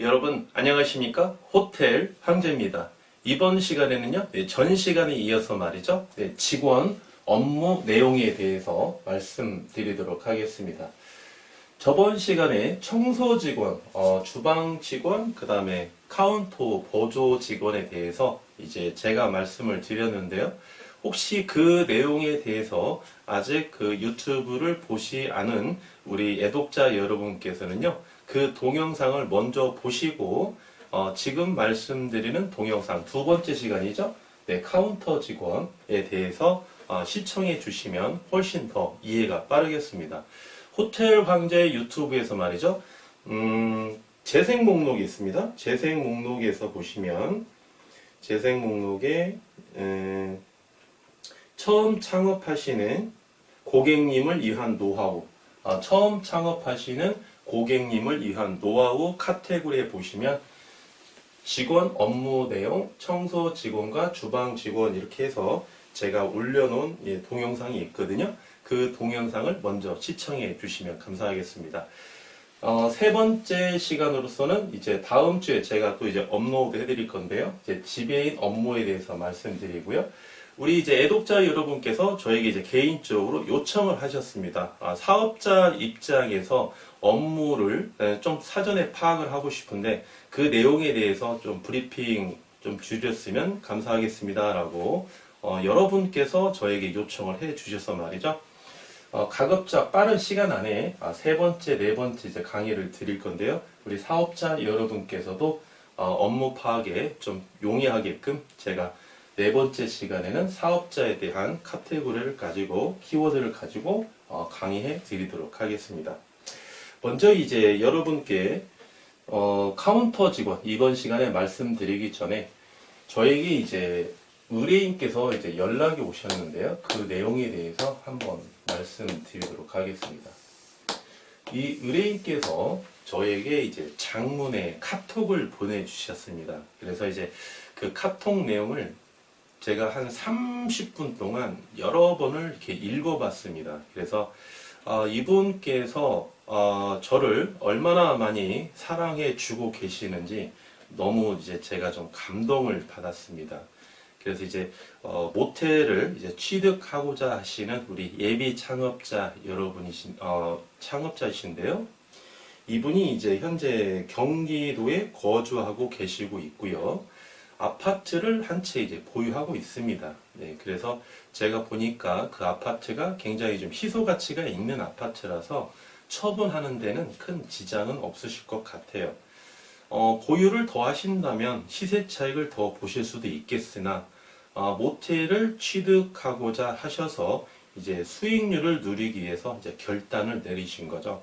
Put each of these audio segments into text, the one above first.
여러분 안녕하십니까? 호텔 황제입니다. 이번 시간에는요, 전 시간에 이어서 말이죠, 직원 업무 내용에 대해서 말씀드리도록 하겠습니다. 저번 시간에 청소 직원, 주방 직원, 그 다음에 카운터 보조 직원에 대해서 이제 제가 말씀을 드렸는데요. 혹시 그 내용에 대해서 아직 그 유튜브를 보시 않은 우리 애독자 여러분께서는요, 그 동영상을 먼저 보시고 지금 말씀드리는 동영상 두 번째 시간이죠. 카운터 직원에 대해서 시청해 주시면 훨씬 더 이해가 빠르겠습니다. 호텔 황제 유튜브에서 말이죠. 재생 목록이 있습니다. 재생 목록에서 보시면 재생 목록에 처음 창업하시는 고객님을 위한 노하우, 처음 창업하시는 고객님을 위한 노하우 카테고리에 보시면 직원 업무 내용, 청소 직원과 주방 직원 이렇게 해서 제가 올려놓은 동영상이 있거든요. 그 동영상을 먼저 시청해 주시면 감사하겠습니다. 세 번째 시간으로서는 이제 다음 주에 제가 또 이제 업로드 해드릴 건데요. 이제 지배인 업무에 대해서 말씀드리고요. 우리 이제 애독자 여러분께서 저에게 이제 개인적으로 요청을 하셨습니다. 사업자 입장에서 업무를 좀 사전에 파악을 하고 싶은데 그 내용에 대해서 좀 브리핑 좀 주셨으면 감사하겠습니다. 라고 여러분께서 저에게 요청을 해 주셔서 말이죠. 가급적 빠른 시간 안에 세 번째, 네 번째 이제 강의를 드릴 건데요. 우리 사업자 여러분께서도 업무 파악에 좀 용이하게끔 제가 네 번째 시간에는 사업자에 대한 카테고리를 가지고 키워드를 가지고 강의해 드리도록 하겠습니다. 먼저 이제 여러분께 카운터 직원 이번 시간에 말씀드리기 전에 저에게 이제 의뢰인께서 이제 연락이 오셨는데요. 그 내용에 대해서 한번 말씀드리도록 하겠습니다. 이 의뢰인께서 저에게 이제 장문의 카톡을 보내주셨습니다. 그래서 이제 그 카톡 내용을 제가 한 30분 동안 여러 번을 이렇게 읽어봤습니다. 그래서 이분께서 저를 얼마나 많이 사랑해 주고 계시는지 너무 이제 제가 좀 감동을 받았습니다. 그래서 이제 모텔을 이제 취득하고자 하시는 우리 예비 창업자 창업자이신데요. 이분이 이제 현재 경기도에 거주하고 계시고 있고요. 아파트를 한 채 이제 보유하고 있습니다. 네, 그래서 제가 보니까 그 아파트가 굉장히 좀 희소 가치가 있는 아파트라서 처분하는 데는 큰 지장은 없으실 것 같아요. 보유를 더 하신다면 시세 차익을 더 보실 수도 있겠으나 모텔을 취득하고자 하셔서 이제 수익률을 누리기 위해서 이제 결단을 내리신 거죠.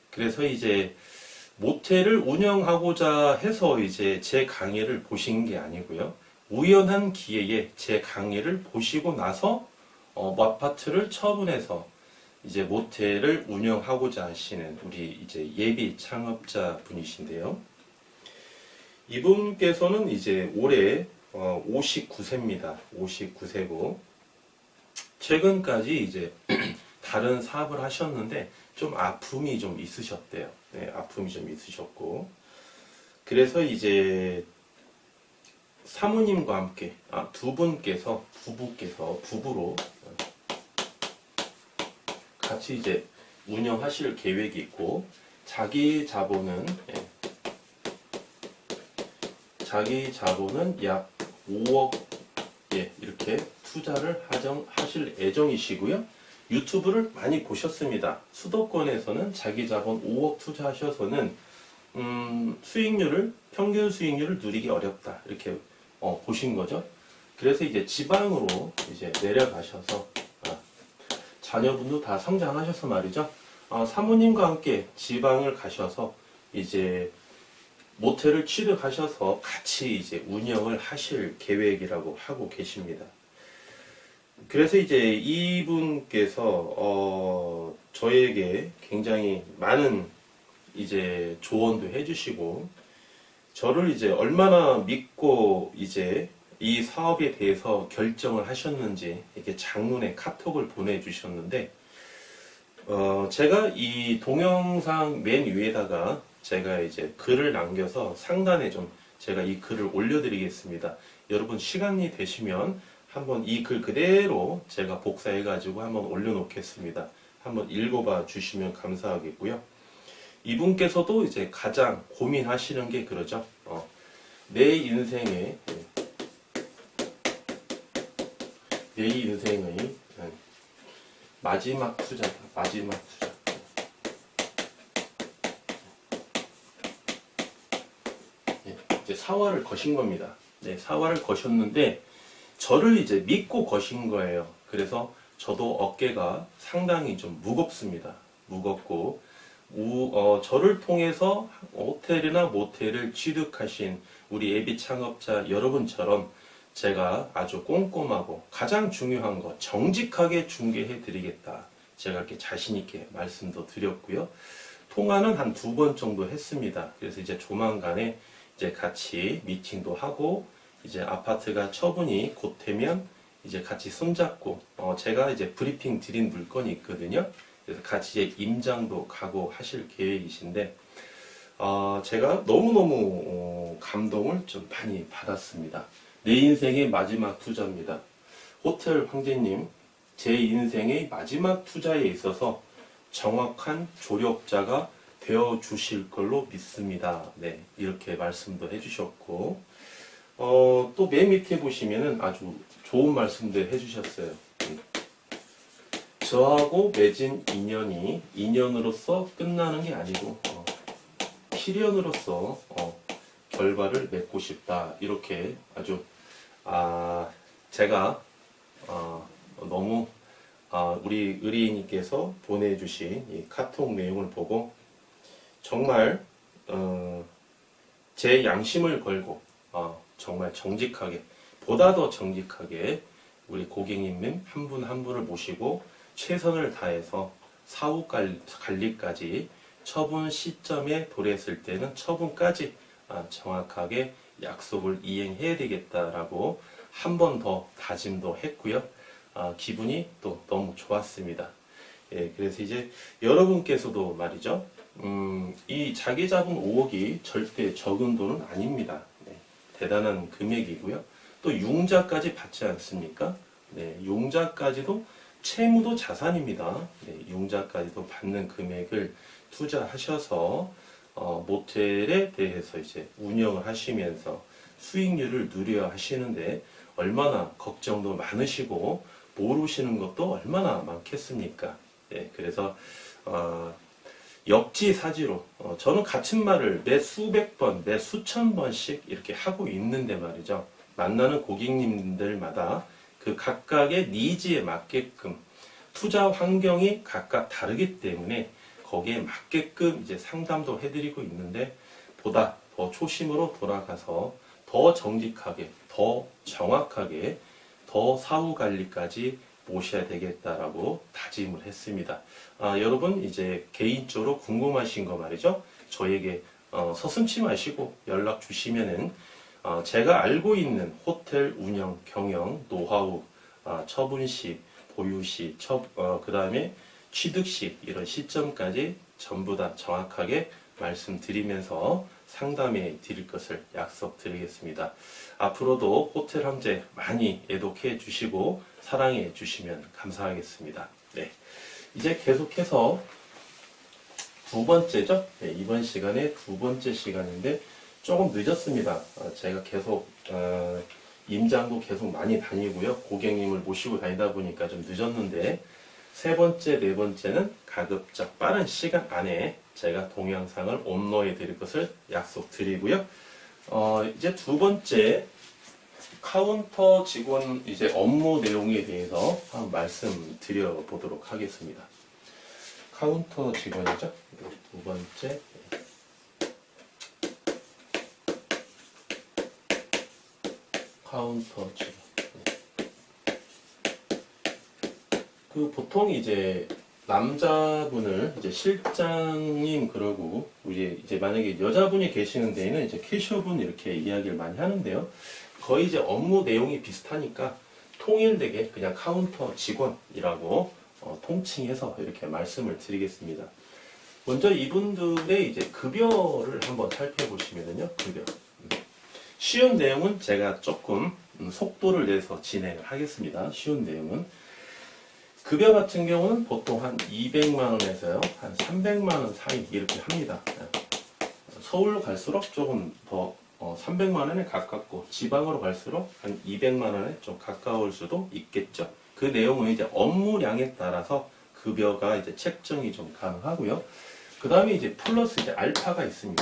그래서 이제 모텔을 운영하고자 해서 이제 제 강의를 보신 게 아니고요. 우연한 기회에 제 강의를 보시고 나서 아파트를 처분해서 이제 모텔을 운영하고자 하시는 우리 이제 예비 창업자 분이신데요. 이분께서는 이제 올해 59세입니다. 59세고 최근까지 이제 다른 사업을 하셨는데 좀 아픔이 좀 있으셨대요. 네, 아픔이 좀 있으셨고 그래서 이제 사모님과 함께 두 분께서 부부로 같이 이제 운영하실 계획이 있고 자기 자본은 약 5억 이렇게 투자를 하실 예정이시고요. 유튜브를 많이 보셨습니다. 수도권에서는 자기 자본 5억 투자하셔서는 평균 수익률을 누리기 어렵다 이렇게 보신 거죠. 그래서 이제 지방으로 이제 내려가셔서 자녀분도 다 성장하셔서 말이죠. 사모님과 함께 지방을 가셔서 이제 모텔을 취득하셔서 같이 이제 운영을 하실 계획이라고 하고 계십니다. 그래서 이제 이분께서 저에게 굉장히 많은 이제 조언도 해주시고 저를 이제 얼마나 믿고 이제 이 사업에 대해서 결정을 하셨는지 이렇게 장문의 카톡을 보내주셨는데 제가 이 동영상 맨 위에다가 제가 이제 글을 남겨서 상단에 좀 제가 이 글을 올려드리겠습니다. 여러분 시간이 되시면 한번 이 글 그대로 제가 복사해가지고 한번 올려놓겠습니다. 한번 읽어봐 주시면 감사하겠고요. 이분께서도 이제 가장 고민하시는 게 그러죠. 내 인생의 마지막 투자다. 마지막 투자. 이제 사활을 거신 겁니다. 네, 사활을 거셨는데 저를 이제 믿고 거신 거예요. 그래서 저도 어깨가 상당히 좀 무겁습니다. 무겁고 저를 통해서 호텔이나 모텔을 취득하신 우리 예비 창업자 여러분처럼 제가 아주 꼼꼼하고 가장 중요한 거 정직하게 중개해 드리겠다. 제가 이렇게 자신 있게 말씀도 드렸고요. 통화는 한 2번 정도 했습니다. 그래서 이제 조만간에 이제 같이 미팅도 하고 이제 아파트가 처분이 곧 되면 이제 같이 손잡고 제가 이제 브리핑 드린 물건이 있거든요. 그래서 같이 이제 임장도 가고 하실 계획이신데 제가 너무너무 감동을 좀 많이 받았습니다. 내 인생의 마지막 투자입니다. 호텔 황제님, 제 인생의 마지막 투자에 있어서 정확한 조력자가 되어 주실 걸로 믿습니다. 네, 이렇게 말씀도 해주셨고 또 맨 밑에 보시면은 아주 좋은 말씀도 해주셨어요. 저하고 맺은 인연이 인연으로서 끝나는 게 아니고 필연으로서 결과를 맺고 싶다. 이렇게 아주 제가 너무 우리 의리님께서 보내주신 이 카톡 내용을 보고 정말 제 양심을 걸고 정말 정직하게 보다 더 정직하게 우리 고객님 한 분 한 분을 모시고 최선을 다해서 사후 관리까지 처분 시점에 도래했을 때는 처분까지 정확하게 약속을 이행해야 되겠다라고 한 번 더 다짐도 했고요. 기분이 또 너무 좋았습니다. 예, 그래서 이제 여러분께서도 말이죠. 이 자기 자본 5억이 절대 적은 돈은 아닙니다. 네, 대단한 금액이고요. 또 융자까지 받지 않습니까? 네, 융자까지도 채무도 자산입니다. 네, 융자까지도 받는 금액을 투자하셔서 모텔에 대해서 이제 운영을 하시면서 수익률을 누려야 하시는데 얼마나 걱정도 많으시고 모르시는 것도 얼마나 많겠습니까? 네, 그래서 역지사지로 저는 같은 말을 매 수백 번, 매 수천 번씩 이렇게 하고 있는데 말이죠. 만나는 고객님들마다 그 각각의 니즈에 맞게끔 투자 환경이 각각 다르기 때문에 거기에 맞게끔 이제 상담도 해드리고 있는데 보다 더 초심으로 돌아가서 더 정직하게, 더 정확하게, 더 사후 관리까지 모셔야 되겠다라고 다짐을 했습니다. 여러분 이제 개인적으로 궁금하신 거 말이죠. 저에게 서슴지 마시고 연락 주시면은 제가 알고 있는 호텔 운영, 경영, 노하우, 처분시, 보유시, 그 다음에 취득시 이런 시점까지 전부 다 정확하게 말씀드리면서 상담해 드릴 것을 약속드리겠습니다. 앞으로도 호텔 황제 많이 애독해 주시고 사랑해 주시면 감사하겠습니다. 네, 이제 계속해서 두 번째죠. 네, 이번 시간에 두 번째 시간인데 조금 늦었습니다. 제가 계속 임장도 계속 많이 다니고요. 고객님을 모시고 다니다 보니까 좀 늦었는데 세 번째, 네 번째는 가급적 빠른 시간 안에 제가 동영상을 업로드 드릴 것을 약속드리고요. 이제 두 번째 카운터 직원 이제 업무 내용에 대해서 한번 말씀드려 보도록 하겠습니다. 카운터 직원이죠. 두 번째. 카운터 직원. 그 보통 이제 남자분을 이제 실장님 그러고 이제 만약에 여자분이 계시는 데에는 이제 캐셔분 이렇게 이야기를 많이 하는데요. 거의 이제 업무 내용이 비슷하니까 통일되게 그냥 카운터 직원이라고 통칭해서 이렇게 말씀을 드리겠습니다. 먼저 이분들의 이제 급여를 한번 살펴보시면요. 급여. 쉬운 내용은 제가 조금 속도를 내서 진행을 하겠습니다. 쉬운 내용은. 급여 같은 경우는 보통 한 200만 원에서요. 한 300만 원 사이 이렇게 합니다. 서울로 갈수록 조금 더 300만 원에 가깝고 지방으로 갈수록 한 200만 원에 좀 가까울 수도 있겠죠. 그 내용은 이제 업무량에 따라서 급여가 이제 책정이 좀 가능하고요. 그 다음에 이제 플러스 이제 알파가 있습니다.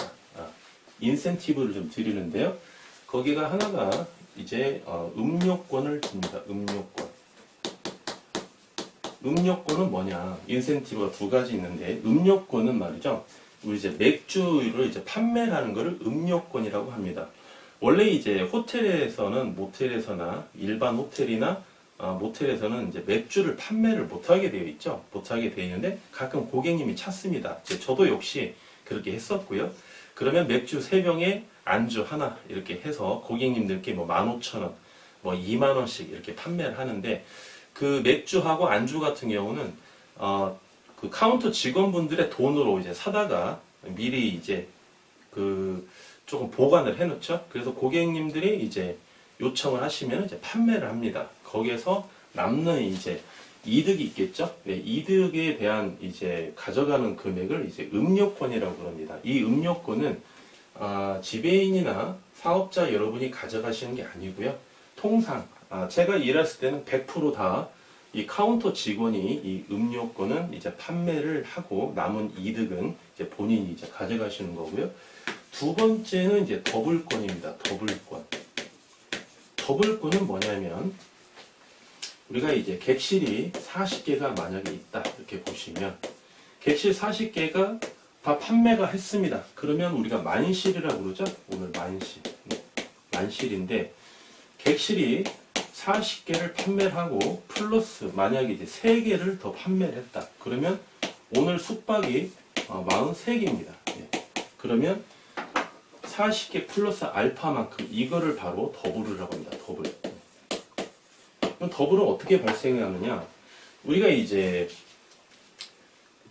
인센티브를 좀 드리는데요. 거기가 하나가 이제 음료권을 줍니다. 음료권. 음료권은 뭐냐? 인센티브가 두 가지 있는데 음료권은 말이죠. 우리 이제 맥주를 이제 판매하는 거를 음료권이라고 합니다. 원래 이제 호텔에서는 모텔에서나 일반 호텔이나 모텔에서는 이제 맥주를 판매를 못하게 되어 있죠. 못하게 되어 있는데 가끔 고객님이 찾습니다. 저도 역시 그렇게 했었고요. 그러면 맥주 3병에 안주 하나 이렇게 해서 고객님들께 뭐 15,000원, 뭐 2만원씩 이렇게 판매를 하는데 그 맥주하고 안주 같은 경우는 그 카운터 직원분들의 돈으로 이제 사다가 미리 이제 그 조금 보관을 해놓죠. 그래서 고객님들이 이제 요청을 하시면 이제 판매를 합니다. 거기에서 남는 이제 이득이 있겠죠. 네, 이득에 대한 이제 가져가는 금액을 이제 음료권이라고 그럽니다. 이 음료권은 지배인이나 사업자 여러분이 가져가시는 게 아니고요. 통상 제가 일했을 때는 100% 다 이 카운터 직원이 이 음료권은 이제 판매를 하고 남은 이득은 이제 본인이 이제 가져가시는 거고요. 두 번째는 이제 더블권입니다. 더블권. 더블권은 뭐냐면 우리가 이제 객실이 40개가 만약에 있다 이렇게 보시면 객실 40개가 다 판매가 했습니다. 그러면 우리가 만실이라고 그러죠. 오늘 만실. 만실인데 객실이 40개를 판매를 하고 플러스 만약에 이제 3개를 더 판매를 했다. 그러면 오늘 숙박이 43개입니다. 그러면 40개 플러스 알파만큼 이거를 바로 더블이라고 합니다. 더블. 그럼 더블은 어떻게 발생하느냐? 우리가 이제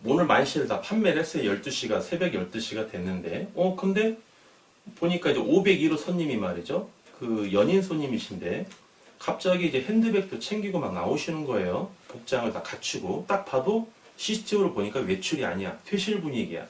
오늘 만실을 다 판매를 했어요. 12시가 새벽 12시가 됐는데 근데 보니까 이제 501호 손님이 말이죠. 그 연인 손님이신데 갑자기 이제 핸드백도 챙기고 막 나오시는 거예요. 복장을 다 갖추고 딱 봐도 CCTV로 보니까 외출이 아니야. 퇴실 분위기야.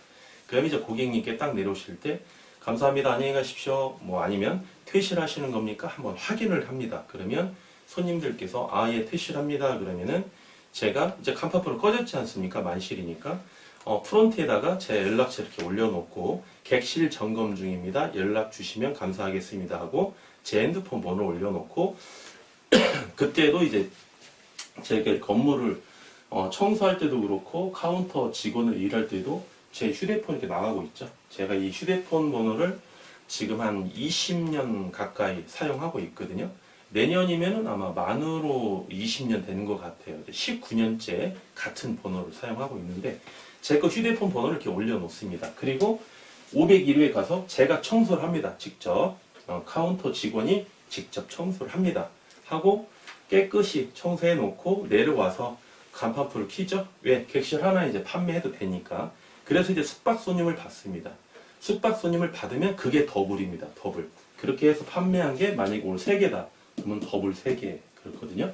그럼 이제 고객님께 딱 내려오실 때 감사합니다. 안녕히 가십시오. 뭐 아니면 퇴실하시는 겁니까? 한번 확인을 합니다. 그러면 손님들께서 예 퇴실합니다. 그러면은 제가 이제 간판불은 꺼졌지 않습니까? 만실이니까 프론트에다가 제 연락처 이렇게 올려놓고 객실 점검 중입니다. 연락 주시면 감사하겠습니다 하고 제 핸드폰 번호 올려놓고 그때도 이제 제가 건물을 청소할 때도 그렇고 카운터 직원을 일할 때도 제 휴대폰이 이렇게 나가고 있죠. 제가 이 휴대폰 번호를 지금 한 20년 가까이 사용하고 있거든요. 내년이면은 아마 만으로 20년 되는 것 같아요. 19년째 같은 번호를 사용하고 있는데 제 거 휴대폰 번호를 이렇게 올려놓습니다. 그리고 501호에 가서 제가 청소를 합니다. 직접 카운터 직원이 직접 청소를 합니다. 하고 깨끗이 청소해 놓고 내려와서 간판불을 켜죠. 왜? 객실 하나 이제 판매해도 되니까. 그래서 이제 숙박 손님을 받습니다. 숙박 손님을 받으면 그게 더블입니다. 더블. 그렇게 해서 판매한 게 만약에 오늘 3개다. 그러면 더블 3개. 그렇거든요.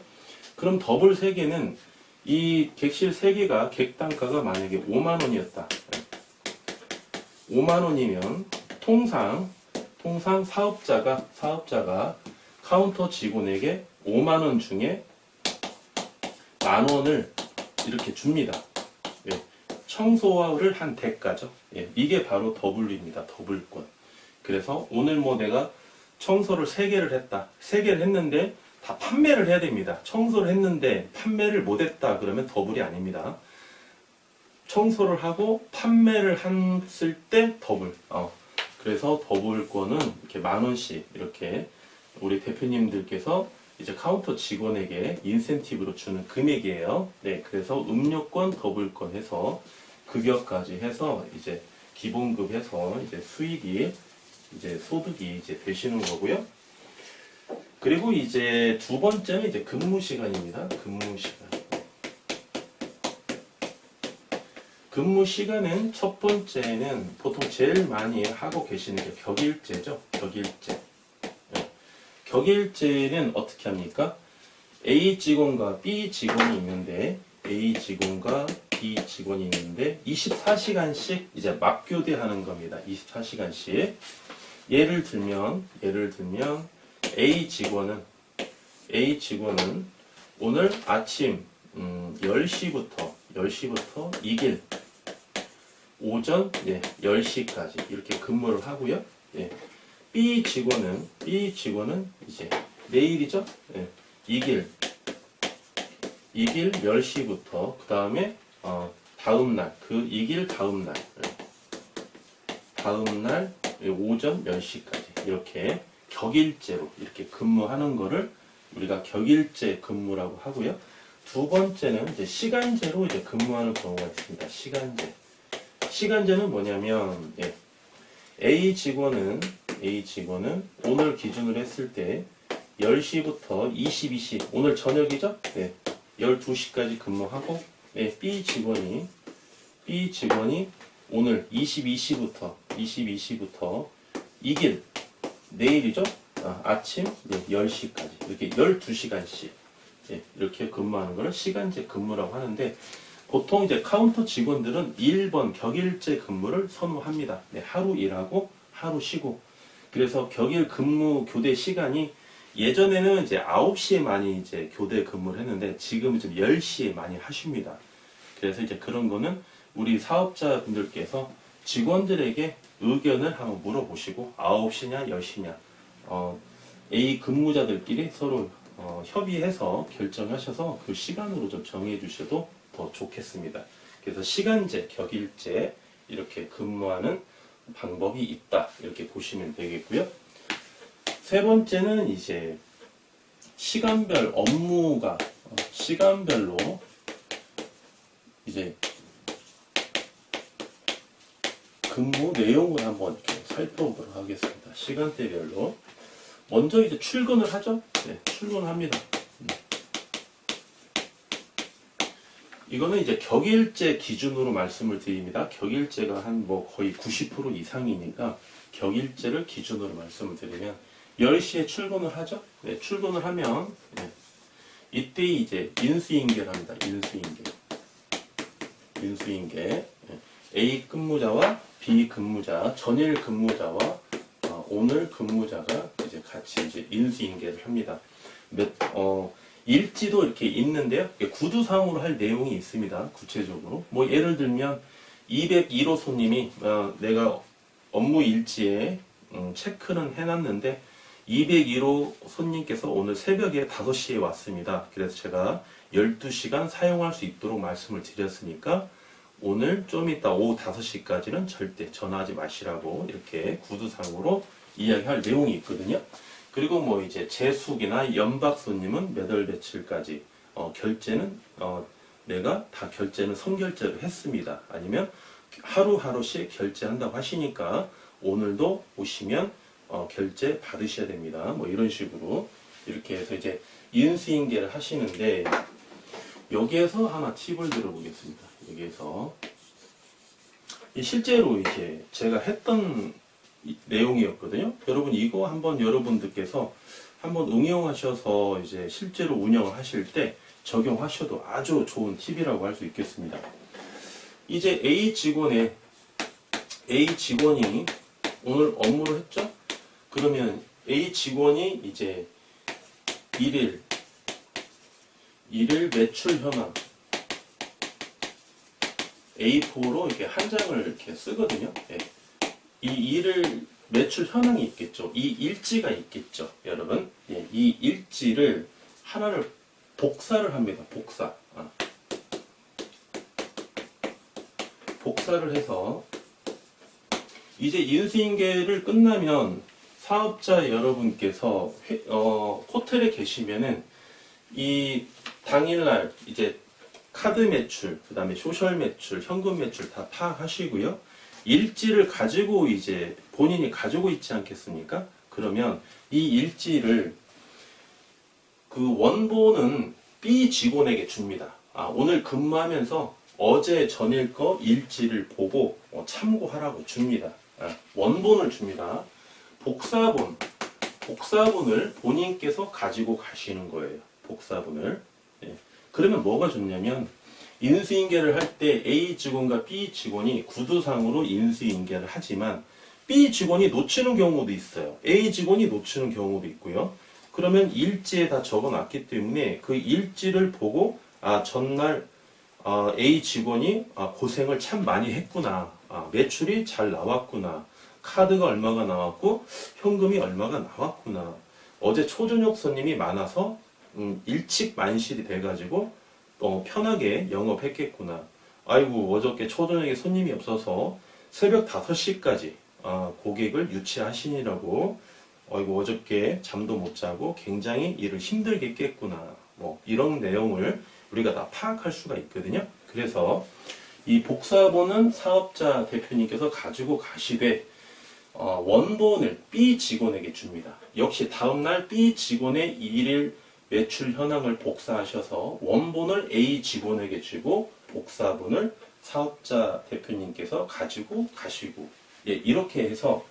그럼 더블 3개는 이 객실 3개가 객단가가 만약에 5만 원이었다. 5만 원이면 통상 사업자가 카운터 직원에게 5만 원 중에 만 원을 이렇게 줍니다. 청소를 한 대가죠. 이게 바로 더블입니다. 더블권. 그래서 오늘 뭐 내가 청소를 3개를 했다. 3개를 했는데 다 판매를 해야 됩니다. 청소를 했는데 판매를 못했다. 그러면 더블이 아닙니다. 청소를 하고 판매를 했을 때 더블. 그래서 더블권은 이렇게 만 원씩 이렇게 우리 대표님들께서 이제 카운터 직원에게 인센티브로 주는 금액이에요. 네, 그래서 음료권, 더블권 해서 급여까지 해서 이제 기본급 해서 이제 수익이 이제 소득이 이제 되시는 거고요. 그리고 이제 두 번째는 이제 근무 시간입니다. 근무 시간. 근무 시간은 첫 번째는 보통 제일 많이 하고 계시는 게 격일제죠. 격일제. 예. 격일제는 어떻게 합니까? A 직원과 B 직원이 있는데 A 직원과 B 직원이 있는데 24시간씩 이제 맞교대하는 겁니다. 24시간씩. 예를 들면 A 직원은 오늘 아침 10시부터 이길 오전 10시까지 이렇게 근무를 하고요. 예. B 직원은 이제 내일이죠. 예. 이길 10시부터 그 다음에 다음날 이길 다음날 오전 10시까지 이렇게 격일제로 이렇게 근무하는 거를 우리가 격일제 근무라고 하고요. 두 번째는 이제 시간제로 이제 근무하는 경우가 있습니다. 시간제는 뭐냐면 A 직원은 오늘 기준으로 했을 때 10시부터 22시 오늘 저녁이죠? 12시까지 근무하고 B 직원이 오늘 22시부터 이길 내일이죠? 아침 10시까지 이렇게 12시간씩 이렇게 근무하는 것을 시간제 근무라고 하는데 보통 이제 카운터 직원들은 1번 격일제 근무를 선호합니다. 하루 일하고 하루 쉬고 그래서 격일 근무 교대 시간이 예전에는 이제 9시에 많이 이제 교대 근무를 했는데 지금은 좀 10시에 많이 하십니다. 그래서 이제 그런 거는 우리 사업자분들께서 직원들에게 의견을 한번 물어보시고 9시냐 10시냐 A 근무자들끼리 서로 협의해서 결정하셔서 그 시간으로 좀 정해 주셔도 더 좋겠습니다. 그래서 시간제, 격일제 이렇게 근무하는 방법이 있다 이렇게 보시면 되겠고요. 세 번째는 이제 시간별 업무가 시간별로 이제 근무 내용을 한번 이렇게 살펴보도록 하겠습니다. 시간대별로 먼저 이제 출근을 하죠. 출근을 합니다. 이거는 이제 격일제 기준으로 말씀을 드립니다. 격일제가 한 거의 90% 이상이니까 격일제를 기준으로 말씀을 드리면 10시에 출근을 하죠. 출근을 하면 이때 이제 인수인계를 합니다. 인수인계. A 근무자와 B 근무자, 전일 근무자와 오늘 근무자가 이제 같이 이제 인수인계를 합니다. 일지도 이렇게 있는데요. 구두상으로 할 내용이 있습니다. 구체적으로. 뭐 예를 들면 201호 손님이 내가 업무 일지에 체크는 해놨는데 201호 손님께서 오늘 새벽에 5시에 왔습니다. 그래서 제가 12시간 사용할 수 있도록 말씀을 드렸으니까 오늘 좀 이따 오후 5시까지는 절대 전화하지 마시라고 이렇게 구두상으로 이야기할 내용이 있거든요. 그리고 뭐 이제 재숙이나 연박 손님은 몇 월 며칠까지 결제는 내가 다 결제는 선결제로 했습니다. 아니면 하루하루씩 결제한다고 하시니까 오늘도 오시면 결제 받으셔야 됩니다. 뭐 이런 식으로 이렇게 해서 이제 인수인계를 하시는데 여기에서 하나 팁을 들어보겠습니다. 여기에서 실제로 이제 제가 했던 내용이었거든요. 여러분 이거 한번 여러분들께서 한번 응용하셔서 이제 실제로 운영을 하실 때 적용하셔도 아주 좋은 팁이라고 할 수 있겠습니다. 이제 A 직원이 오늘 업무를 했죠? 그러면 A 직원이 이제 일일 매출 현황 A4로 이렇게 한 장을 이렇게 쓰거든요. 이 일을 매출 현황이 있겠죠. 이 일지가 있겠죠, 여러분. 이 일지를 하나를 복사를 합니다. 복사를 해서 이제 인수인계를 끝나면 사업자 여러분께서 호텔에 계시면은 이 당일날 이제 카드 매출, 그 다음에 소셜 매출, 현금 매출 다 파악하시고요. 일지를 가지고 이제 본인이 가지고 있지 않겠습니까? 그러면 이 일지를 그 원본은 B 직원에게 줍니다. 오늘 근무하면서 어제 전일 거 일지를 보고 참고하라고 줍니다. 원본을 줍니다. 복사본을 본인께서 가지고 가시는 거예요. 복사본을. 예. 그러면 뭐가 좋냐면 인수인계를 할 때 A 직원과 B 직원이 구두상으로 인수인계를 하지만 B 직원이 놓치는 경우도 있어요. A 직원이 놓치는 경우도 있고요. 그러면 일지에 다 적어놨기 때문에 그 일지를 보고 전날 A 직원이 고생을 참 많이 했구나. 매출이 잘 나왔구나. 카드가 얼마가 나왔고 현금이 얼마가 나왔구나. 어제 초저녁 손님이 많아서 일찍 만실이 돼가지고 편하게 영업했겠구나. 아이고 어저께 초저녁에 손님이 없어서 새벽 5시까지 고객을 유치하시느라고 아이고 어저께 잠도 못 자고 굉장히 일을 힘들게 했겠구나. 뭐 이런 내용을 우리가 다 파악할 수가 있거든요. 그래서 이 복사본은 사업자 대표님께서 가지고 가시되 원본을 B 직원에게 줍니다. 역시 다음날 B 직원의 일일 매출 현황을 복사하셔서 원본을 A 직원에게 주고 복사본을 사업자 대표님께서 가지고 가시고 이렇게 해서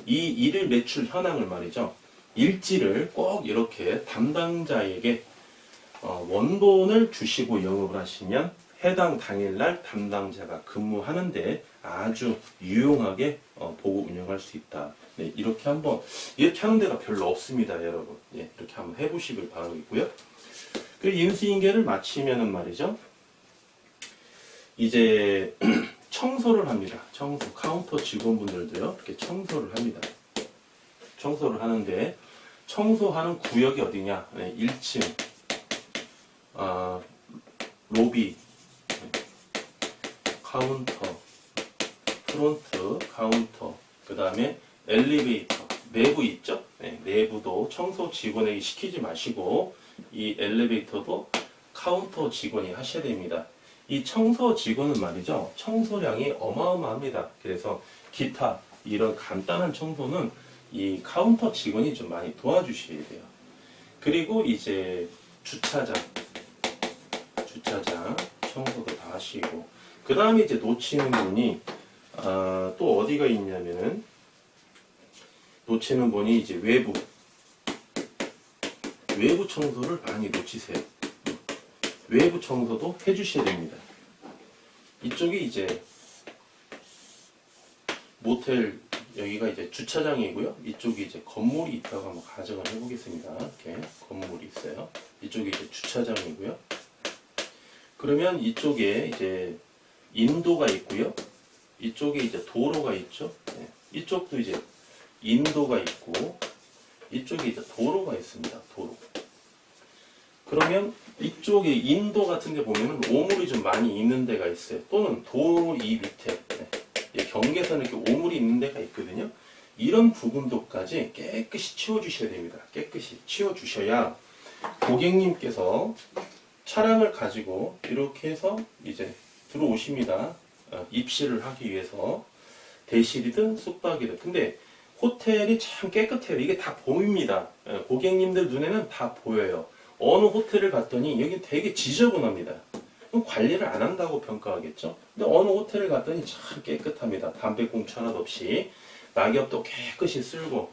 이 일일 매출 현황을 말이죠. 일지를 꼭 이렇게 담당자에게 원본을 주시고 영업을 하시면 해당 당일날 담당자가 근무하는데 아주 유용하게 보고 운영할 수 있다. 네, 이렇게 하는 데가 별로 없습니다, 여러분. 예, 이렇게 한번 해보시길 바라겠고요. 그 인수인계를 마치면은 말이죠. 이제 청소를 합니다. 카운터 직원분들도요, 이렇게 청소를 합니다. 청소를 하는데 청소하는 구역이 어디냐? 네, 1층 로비, 카운터, 프론트, 카운터, 그 다음에 엘리베이터, 내부 있죠? 네, 내부도 청소 직원에게 시키지 마시고 이 엘리베이터도 카운터 직원이 하셔야 됩니다. 이 청소 직원은 말이죠. 청소량이 어마어마합니다. 그래서 기타 이런 간단한 청소는 이 카운터 직원이 좀 많이 도와주셔야 돼요. 그리고 이제 주차장 청소도 다 하시고 그 다음에 이제 놓치는 분이 또 어디가 있냐면은 놓치는 분이 이제 외부 청소를 많이 놓치세요. 외부 청소도 해주셔야 됩니다. 이쪽이 이제 모텔 여기가 이제 주차장이고요. 이쪽이 이제 건물이 있다고 한번 가정을 해보겠습니다. 이렇게 건물이 있어요. 이쪽이 이제 주차장이고요. 그러면 이쪽에 이제 인도가 있고요. 이쪽에 이제 도로가 있죠. 네. 이쪽도 이제 인도가 있고 이쪽에 이제 도로가 있습니다. 도로. 그러면 이쪽에 인도 같은 데 보면은 오물이 좀 많이 있는 데가 있어요. 또는 도로 이 밑에 경계선에 이렇게 오물이 있는 데가 있거든요. 이런 부분도까지 깨끗이 치워주셔야 됩니다. 깨끗이 치워주셔야 고객님께서 차량을 가지고 이렇게 해서 이제 들어오십니다. 입실을 하기 위해서 대실이든 숙박이든. 근데 호텔이 참 깨끗해요. 이게 다 보입니다. 고객님들 눈에는 다 보여요. 어느 호텔을 갔더니 여기 되게 지저분합니다. 그럼 관리를 안 한다고 평가하겠죠. 근데 어느 호텔을 갔더니 참 깨끗합니다. 담배꽁초 하나도 없이 낙엽도 깨끗이 쓸고.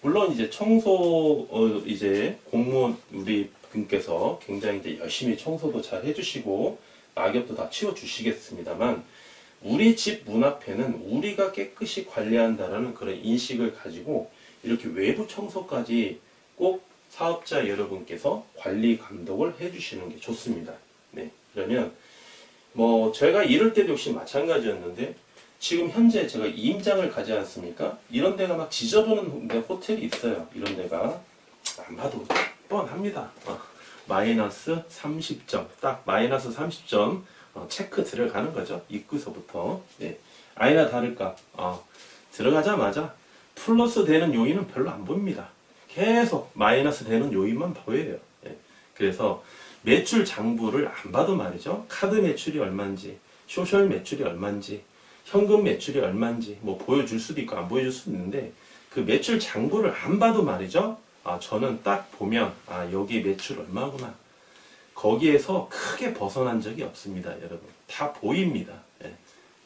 물론 이제 청소 이제 공무원 우리 분께서 굉장히 이제 열심히 청소도 잘 해주시고 낙엽도 다 치워주시겠습니다만 우리 집 문 앞에는 우리가 깨끗이 관리한다라는 그런 인식을 가지고 이렇게 외부 청소까지 꼭 사업자 여러분께서 관리 감독을 해주시는 게 좋습니다. 네, 그러면 뭐 제가 이럴 때도 역시 마찬가지였는데 지금 현재 제가 임장을 가지 않습니까? 이런 데가 막 지저분한 호텔이 있어요. 이런 데가 안 봐도 뻔합니다. 마이너스 30점, 딱 마이너스 30점 체크 들어가는 거죠. 입구서부터. 네. 아니나 다를까 들어가자마자 플러스 되는 요인은 별로 안 보입니다. 계속 마이너스 되는 요인만 보여요. 네. 그래서 매출 장부를 안 봐도 말이죠. 카드 매출이 얼마인지, 소셜 매출이 얼마인지, 현금 매출이 얼마인지 뭐 보여줄 수도 있고 안 보여줄 수도 있는데 그 매출 장부를 안 봐도 말이죠. 저는 딱 보면 여기 매출 얼마구나. 거기에서 크게 벗어난 적이 없습니다, 여러분. 다 보입니다. 예.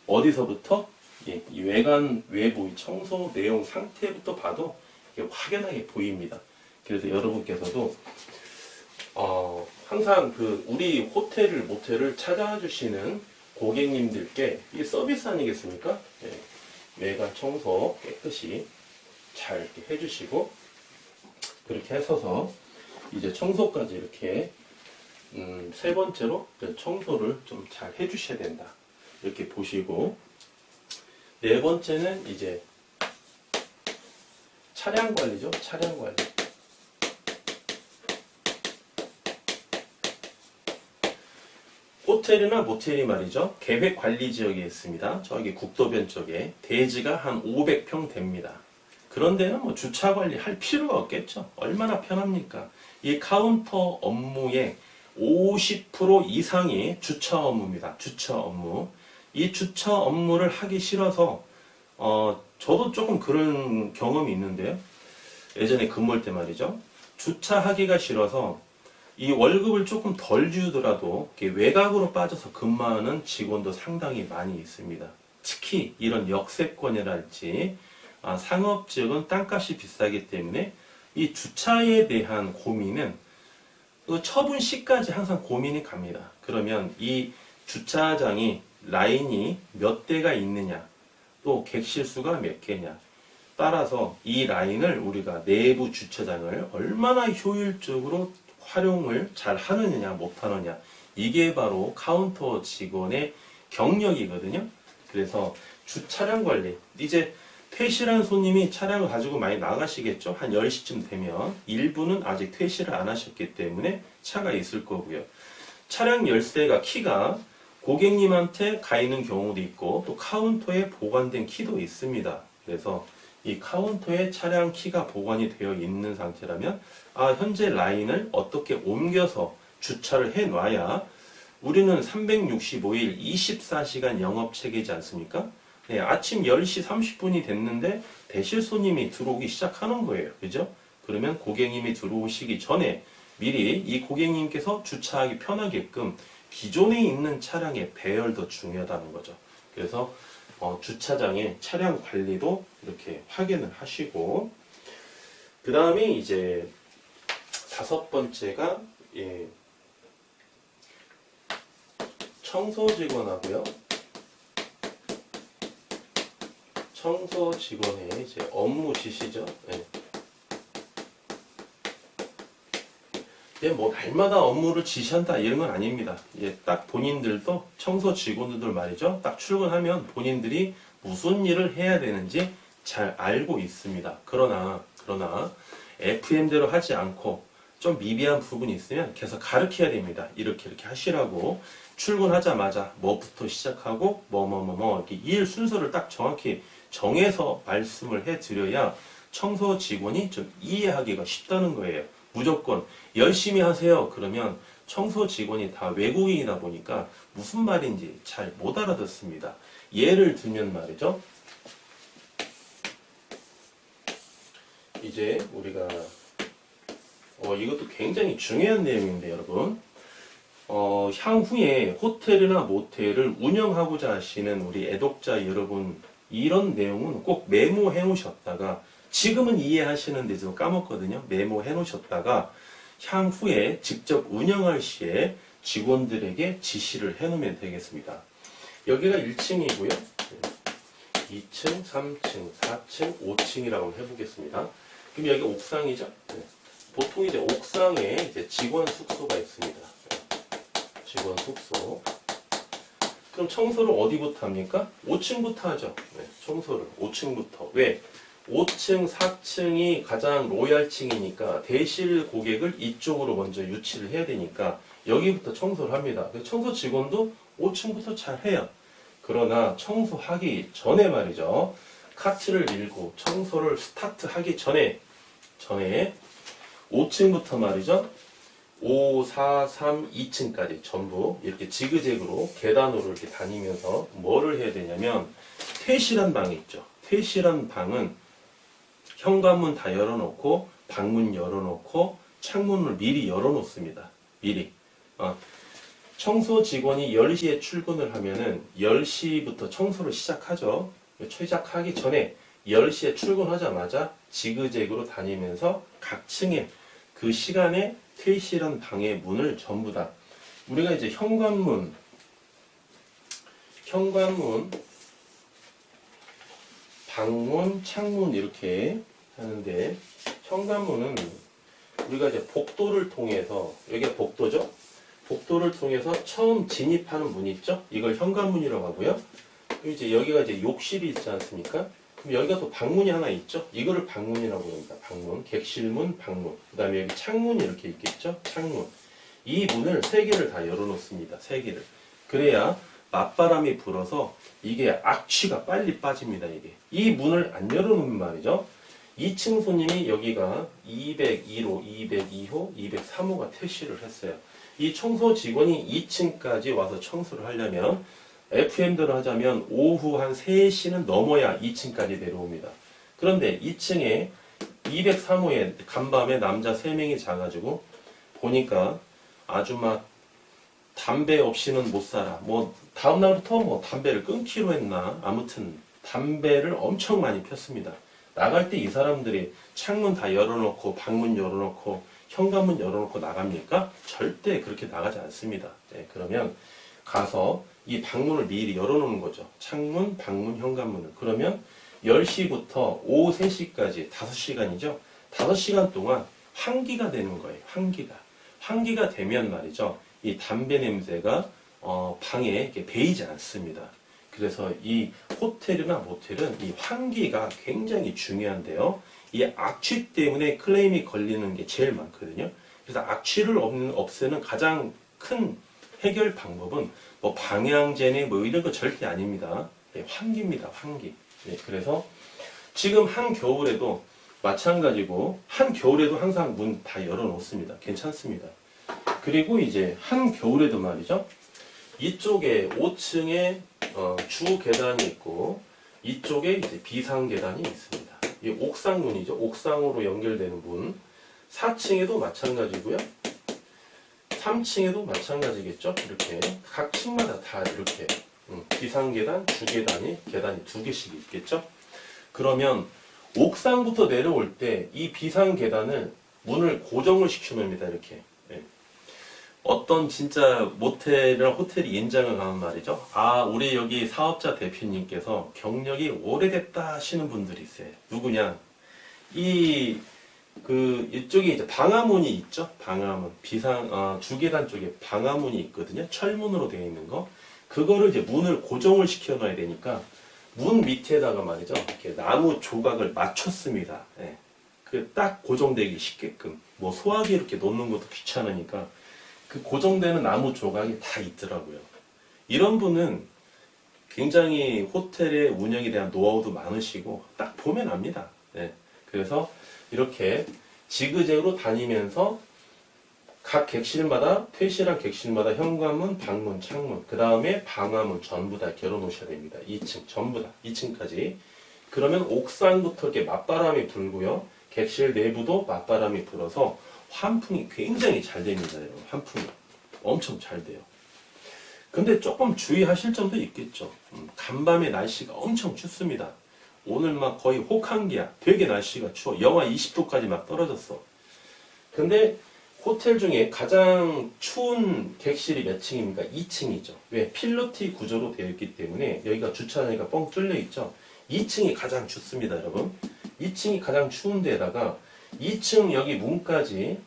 어디서부터? 예, 이 외관, 외부, 이 청소 내용 상태부터 봐도 이게 확연하게 보입니다. 그래서 여러분께서도 항상 우리 호텔을, 모텔을 찾아와 주시는 고객님들께 이게 서비스 아니겠습니까? 예, 외관 청소 깨끗이 잘 이렇게 해주시고, 그렇게 해서서 이제 청소까지 이렇게 세 번째로 청소를 좀 잘 해주셔야 된다, 이렇게 보시고, 네 번째는 이제 차량 관리죠. 차량 관리. 호텔이나 모텔이 말이죠, 계획 관리 지역에 있습니다. 저기 국도변 쪽에 대지가 한 500평 됩니다. 그런 데는 뭐 주차 관리 할 필요가 없겠죠. 얼마나 편합니까? 이 카운터 업무의 50% 이상이 주차 업무입니다. 주차 업무. 이 주차 업무를 하기 싫어서 저도 조금 그런 경험이 있는데요. 예전에 근무할 때 말이죠. 주차하기가 싫어서 이 월급을 조금 덜 주더라도 외곽으로 빠져서 근무하는 직원도 상당히 많이 있습니다. 특히 이런 역세권이랄지 상업지역은 땅값이 비싸기 때문에 이 주차에 대한 고민은 그 처분 시까지 항상 고민이 갑니다. 그러면 이 주차장이 라인이 몇 대가 있느냐, 또 객실 수가 몇 개냐, 따라서 이 라인을 우리가 내부 주차장을 얼마나 효율적으로 활용을 잘 하느냐 못하느냐, 이게 바로 카운터 직원의 경력이거든요. 그래서 주차량 관리, 이제 퇴실한 손님이 차량을 가지고 많이 나가시겠죠. 한 10시쯤 되면 일부는 아직 퇴실을 안 하셨기 때문에 차가 있을 거고요. 차량 열쇠가, 키가 고객님한테 가 있는 경우도 있고, 또 카운터에 보관된 키도 있습니다. 그래서 이 카운터에 차량 키가 보관이 되어 있는 상태라면 현재 라인을 어떻게 옮겨서 주차를 해 놔야, 우리는 365일 24시간 영업 체계이지 않습니까? 네, 아침 10시 30분이 됐는데 대실 손님이 들어오기 시작하는 거예요. 그죠? 그러면 고객님이 들어오시기 전에 미리 이 고객님께서 주차하기 편하게끔 기존에 있는 차량의 배열도 중요하다는 거죠. 그래서 주차장의 차량 관리도 이렇게 확인을 하시고, 그 다음에 이제 다섯 번째가 청소 직원하고요. 청소 직원의 이제 업무 지시죠. 뭐 날마다 업무를 지시한다 이런 건 아닙니다. 딱 본인들도, 청소 직원들 말이죠, 딱 출근하면 본인들이 무슨 일을 해야 되는지 잘 알고 있습니다. 그러나 FM대로 하지 않고 좀 미비한 부분이 있으면 계속 가르쳐야 됩니다. 이렇게 하시라고, 출근하자마자 뭐부터 시작하고 이렇게 일 순서를 딱 정확히 정해서 말씀을 해드려야 청소 직원이 좀 이해하기가 쉽다는 거예요. 무조건 열심히 하세요 그러면 청소 직원이 다 외국인이다 보니까 무슨 말인지 잘 못 알아듣습니다. 예를 들면 말이죠, 이제 우리가 이것도 굉장히 중요한 내용인데, 여러분, 향후에 호텔이나 모텔을 운영하고자 하시는 우리 애독자 여러분, 이런 내용은 꼭 메모해 놓으셨다가, 지금은 이해하시는데 좀 까먹거든요. 메모해 놓으셨다가 향후에 직접 운영할 시에 직원들에게 지시를 해 놓으면 되겠습니다. 여기가 1층이고요. 2층, 3층, 4층, 5층이라고 해보겠습니다. 그럼 여기 옥상이죠. 보통 이제 옥상에 이제 직원 숙소가 있습니다. 직원 숙소. 그럼 청소를 어디부터 합니까? 5층부터 하죠. 청소를 5층부터. 왜? 5층, 4층이 가장 로얄층이니까 대실 고객을 이쪽으로 먼저 유치를 해야 되니까 여기부터 청소를 합니다. 청소 직원도 5층부터 잘 해요. 그러나 청소하기 전에 말이죠, 카트를 밀고 청소를 스타트하기 전에 5층부터 말이죠, 5, 4, 3, 2층까지 전부 이렇게 지그재그로 계단으로 이렇게 다니면서 뭐를 해야 되냐면, 퇴실한 방이 있죠. 퇴실한 방은 현관문 다 열어놓고 방문 열어놓고 창문을 미리 열어놓습니다. 미리. 청소 직원이 10시에 출근을 하면은 10시부터 청소를 시작하죠. 시작하기 전에 10시에 출근하자마자 지그재그로 다니면서 각 층에 그 시간에 퇴실한 방의 문을 전부 다 우리가 이제 현관문, 방문, 창문 이렇게 하는데 현관문은 우리가 이제 복도를 통해서 여기가 복도죠. 복도를 통해서 처음 진입하는 문 있죠. 이걸 현관문이라고 하고요. 그리고 이제 여기가 이제 욕실이 있지 않습니까? 그럼 여기가 또 방문이 하나 있죠. 이거를 방문이라고 합니다. 방문, 객실문, 방문. 그다음에 여기 창문이 이렇게 있겠죠. 창문. 이 문을 세 개를 다 열어놓습니다. 세 개를. 그래야 맞바람이 불어서 이게 악취가 빨리 빠집니다. 이게. 이 문을 안 열어놓으면 말이죠. 2층 손님이 여기가 202호, 202호, 203호가 퇴실을 했어요. 이 청소 직원이 2층까지 와서 청소를 하려면 FM대로 하자면 오후 한 3시는 넘어야 2층까지 내려옵니다. 그런데 2층에 203호에 간밤에 남자 3명이 자가지고 보니까 아주 막 담배 없이는 못 살아. 뭐 다음날부터 뭐 담배를 끊기로 했나. 아무튼 담배를 엄청 많이 폈습니다. 나갈 때 이 사람들이 창문 다 열어놓고 방문 열어놓고 현관문 열어놓고 나갑니까? 절대 그렇게 나가지 않습니다. 네, 그러면 가서 이 방문을 미리 열어놓는 거죠. 창문, 방문, 현관문을. 그러면 10시부터 오후 3시까지 5시간이죠. 5시간 동안 환기가 되는 거예요. 환기가. 환기가 되면 말이죠. 이 담배 냄새가 방에 이렇게 배이지 않습니다. 그래서 이 호텔이나 모텔은 이 환기가 굉장히 중요한데요. 이 악취 때문에 클레임이 걸리는 게 제일 많거든요. 그래서 악취를 없애는 가장 큰 해결 방법은 뭐 방향제네 뭐 이런 거 절대 아닙니다. 네, 환기입니다. 환기. 네, 그래서 지금 한겨울에도 마찬가지고 한겨울에도 항상 문 다 열어놓습니다. 괜찮습니다. 그리고 이제 한겨울에도 말이죠. 이쪽에 5층에 주 계단이 있고 이쪽에 이제 비상 계단이 있습니다. 이 옥상문이죠. 옥상으로 연결되는 문. 4층에도 마찬가지고요. 3층에도 마찬가지겠죠. 이렇게 각 층마다 다 이렇게 비상 계단, 주 계단이 2개씩 있겠죠. 그러면 옥상부터 내려올 때 이 비상 계단을 문을 고정을 시켜놓습니다. 이렇게. 어떤 진짜 모텔이나 호텔이 인장을 가면 말이죠. 아, 우리 여기 사업자 대표님께서 경력이 오래됐다 하시는 분들이 있어요. 누구냐? 이쪽에 이제 방화문이 있죠. 방화문. 주계단 쪽에 방화문이 있거든요. 철문으로 되어 있는 거. 그거를 이제 문을 고정을 시켜 놔야 되니까 문 밑에다가 말이죠. 이렇게 나무 조각을 맞췄습니다. 예. 그 딱 고정되기 쉽게끔. 뭐 소화기 이렇게 놓는 것도 귀찮으니까 그 고정되는 나무 조각이 다 있더라고요. 이런 분은 굉장히 호텔의 운영에 대한 노하우도 많으시고 딱 보면 압니다. 네. 그래서 이렇게 지그재그로 다니면서 각 객실마다 퇴실한 객실마다 현관문, 방문, 창문, 그 다음에 방화문 전부 다 걸어 놓으셔야 됩니다. 2층 전부 다 2층까지. 그러면 옥상부터 이렇게 맞바람이 불고요. 객실 내부도 맞바람이 불어서 환풍이 굉장히 잘 됩니다, 여러분. 환풍이 엄청 잘 돼요. 근데 조금 주의하실 점도 있겠죠. 간밤에 날씨가 엄청 춥습니다. 오늘 막 거의 혹한기야. 되게 날씨가 추워. 영하 20도까지 막 떨어졌어. 근데 호텔 중에 가장 추운 객실이 몇 층입니까? 2층이죠. 왜? 필로티 구조로 되어 있기 때문에 여기가 주차장이니까 뻥 뚫려 있죠. 2층이 가장 춥습니다, 여러분. 2층이 가장 추운 데다가 2층 여기 문까지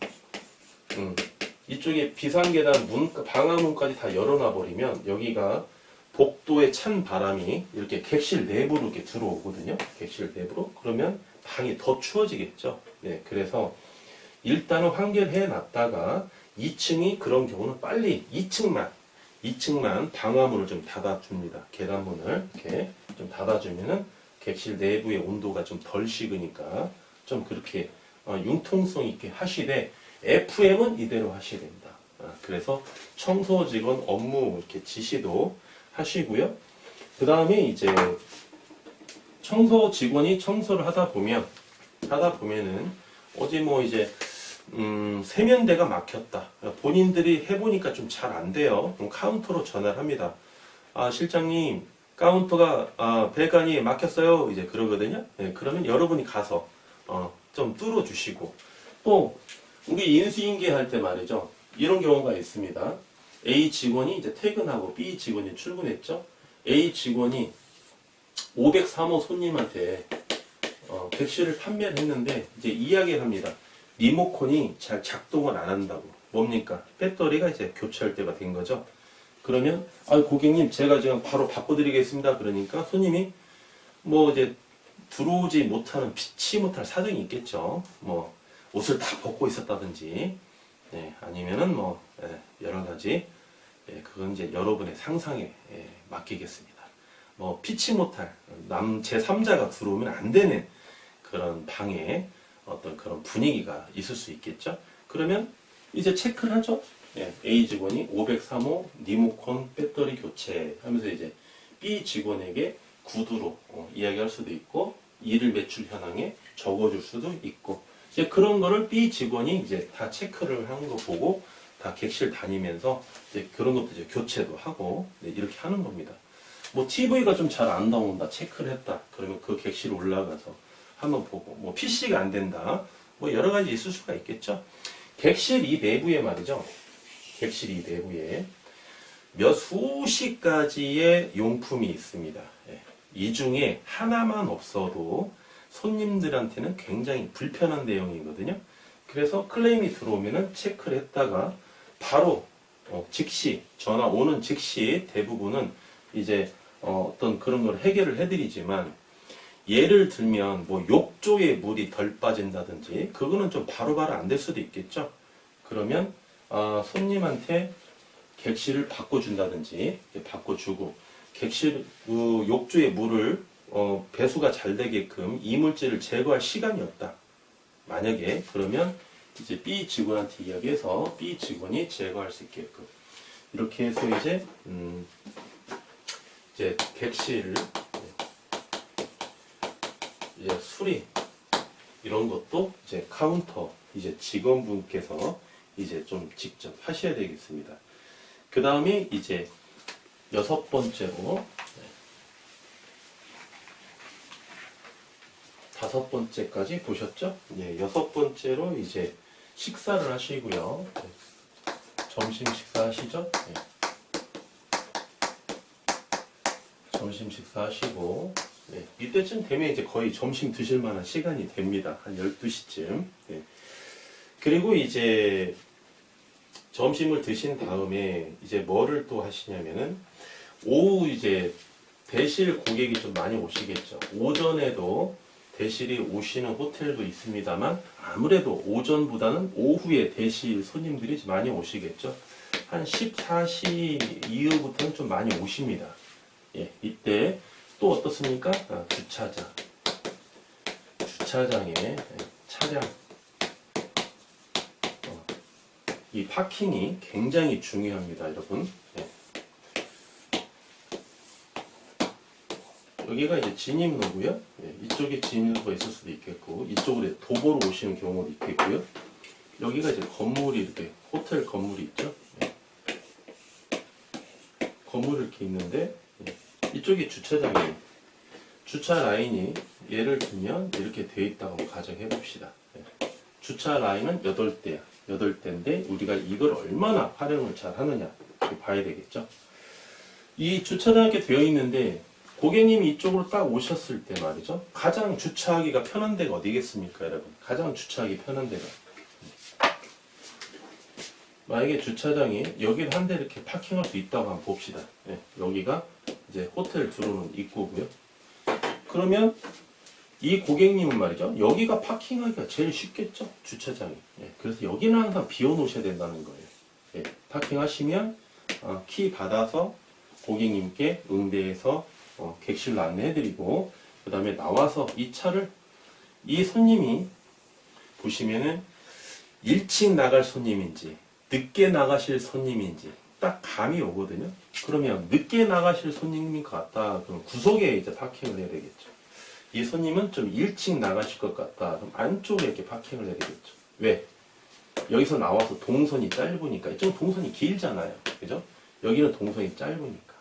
이쪽에 비상계단 방화문까지 다 열어놔 버리면 여기가 복도에 찬 바람이 이렇게 객실 내부로 이렇게 들어오거든요. 객실 내부로. 그러면 방이 더 추워지겠죠. 네, 그래서 일단은 환기해 놨다가 2층이 그런 경우는 빨리 2층만 방화문을 좀 닫아줍니다. 계단문을 이렇게 좀 닫아주면은 객실 내부의 온도가 좀 덜 식으니까 좀 그렇게 융통성 있게 하시되 FM은 이대로 하셔야 됩니다. 그래서 청소 직원 업무 이렇게 지시도 하시고요. 그 다음에 이제 청소 직원이 청소를 하다 보면은 어제 뭐 이제 세면대가 막혔다. 본인들이 해보니까 좀 잘 안 돼요. 그럼 카운터로 전화를 합니다. 아, 실장님, 카운터가, 배관이 막혔어요. 이제 그러거든요. 예, 그러면 여러분이 가서, 좀 뚫어주시고. 또, 우리 인수인계 할 때 말이죠. 이런 경우가 있습니다. A 직원이 이제 퇴근하고 B 직원이 출근했죠. A 직원이 503호 손님한테, 객실을 판매를 했는데, 이제 이야기를 합니다. 리모컨이 잘 작동을 안 한다고. 뭡니까? 배터리가 이제 교체할 때가 된 거죠. 그러면, 고객님, 제가 지금 바로 바꿔드리겠습니다. 그러니까 손님이 뭐 이제 들어오지 못하는, 피치 못할 사정이 있겠죠. 뭐, 옷을 다 벗고 있었다든지, 네, 아니면은 뭐, 여러 가지, 그건 이제 여러분의 상상에 맡기겠습니다. 뭐, 피치 못할, 제3자가 들어오면 안 되는 그런 방에 어떤 그런 분위기가 있을 수 있겠죠. 그러면 이제 체크를 하죠. A 직원이 503호 리모컨 배터리 교체 하면서 이제 B 직원에게 구두로 이야기할 수도 있고 일일 매출 현황에 적어줄 수도 있고 이제 그런 거를 B 직원이 이제 다 체크를 하는 거 보고 다 객실 다니면서 이제 그런 것도 이제 교체도 하고 이렇게 하는 겁니다. 뭐 TV가 좀 잘 안 나온다 체크를 했다 그러면 그 객실 올라가서 한번 보고 뭐 PC가 안 된다 뭐 여러 가지 있을 수가 있겠죠. 객실 이 내부에 말이죠. 객실 이 내부에 몇 수십 가지의 용품이 있습니다. 이 중에 하나만 없어도 손님들한테는 굉장히 불편한 내용이거든요. 그래서 클레임이 들어오면은 체크를 했다가 바로 즉시 전화 오는 즉시 대부분은 이제 어떤 그런 걸 해결을 해드리지만 예를 들면 뭐 욕조에 물이 덜 빠진다든지 그거는 좀 바로바로 안 될 수도 있겠죠. 그러면 손님한테 객실을 바꿔준다든지 바꿔주고 객실 욕조에 물을 배수가 잘 되게끔 이물질을 제거할 시간이 없다. 만약에 그러면 이제 B 직원한테 이야기해서 B 직원이 제거할 수 있게끔 이렇게 해서 이제 객실을 이제 수리 이런 것도 이제 카운터 이제 직원분께서 이제 좀 직접 하셔야 되겠습니다. 그 다음에 이제 6번째로 5번째까지 보셨죠? 6번째로 이제 식사를 하시고요. 점심 식사 하시죠? 점심 식사 하시고 이때쯤 되면 이제 거의 점심 드실 만한 시간이 됩니다. 한 12시쯤. 그리고 이제 점심을 드신 다음에 이제 뭐를 또 하시냐면은 오후 이제 대실 고객이 좀 많이 오시겠죠. 오전에도 대실이 오시는 호텔도 있습니다만 아무래도 오전보다는 오후에 대실 손님들이 많이 오시겠죠. 한 14시 이후부터는 좀 많이 오십니다. 이때 또 어떻습니까? 주차장에 차량 이 파킹이 굉장히 중요합니다, 여러분. 여기가 이제 진입로고요. 이쪽에 진입로가 있을 수도 있겠고 이쪽으로 도보로 오시는 경우도 있겠고요. 여기가 이제 건물이 이렇게 호텔 건물이 있죠. 건물이 이렇게 있는데 이쪽이 주차장이에요. 주차 라인이 예를 들면 이렇게 되어 있다고 가정해 봅시다. 주차 라인은 8대야. 8대인데 우리가 이걸 얼마나 활용을 잘 하느냐 봐야 되겠죠. 이 주차장이 이렇게 되어 있는데 고객님이 이쪽으로 딱 오셨을 때 말이죠. 가장 주차하기가 편한 데가 어디겠습니까, 여러분? 가장 주차하기 편한 데가. 만약에 주차장이 여기를 한 대 이렇게 파킹할 수 있다고 한번 봅시다. 여기가 이제 호텔 들어오는 입구고요. 그러면 이 고객님은 말이죠. 여기가 파킹하기가 제일 쉽겠죠. 주차장이. 그래서 여기는 항상 비워놓으셔야 된다는 거예요. 파킹하시면 키 받아서 고객님께 응대해서 객실로 안내해드리고 그 다음에 나와서 이 차를 이 손님이 보시면은 일찍 나갈 손님인지 늦게 나가실 손님인지 딱 감이 오거든요. 그러면 늦게 나가실 손님인 것 같다. 그럼 구석에 이제 파킹을 해야 되겠죠. 이 손님은 좀 일찍 나가실 것 같다. 그럼 안쪽에 이렇게 파킹을 해야 되겠죠. 왜? 여기서 나와서 동선이 짧으니까 이쪽 동선이 길잖아요. 그죠? 여기는 동선이 짧으니까.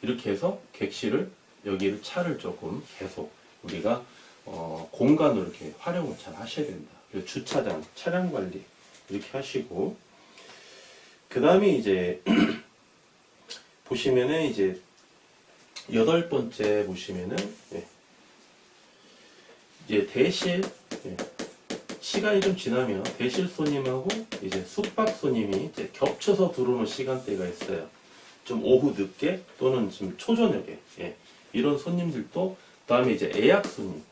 이렇게 해서 객실을 여기를 차를 조금 계속 우리가 공간으로 이렇게 활용을 잘 하셔야 된다. 그리고 주차장, 차량 관리 이렇게 하시고 그 다음에 이제 보시면은 이제 8번째 보시면은 이제 대실 시간이 좀 지나면 대실 손님하고 이제 숙박 손님이 이제 겹쳐서 들어오는 시간대가 있어요. 좀 오후 늦게 또는 좀 초저녁에 이런 손님들도 그다음에 이제 예약 손님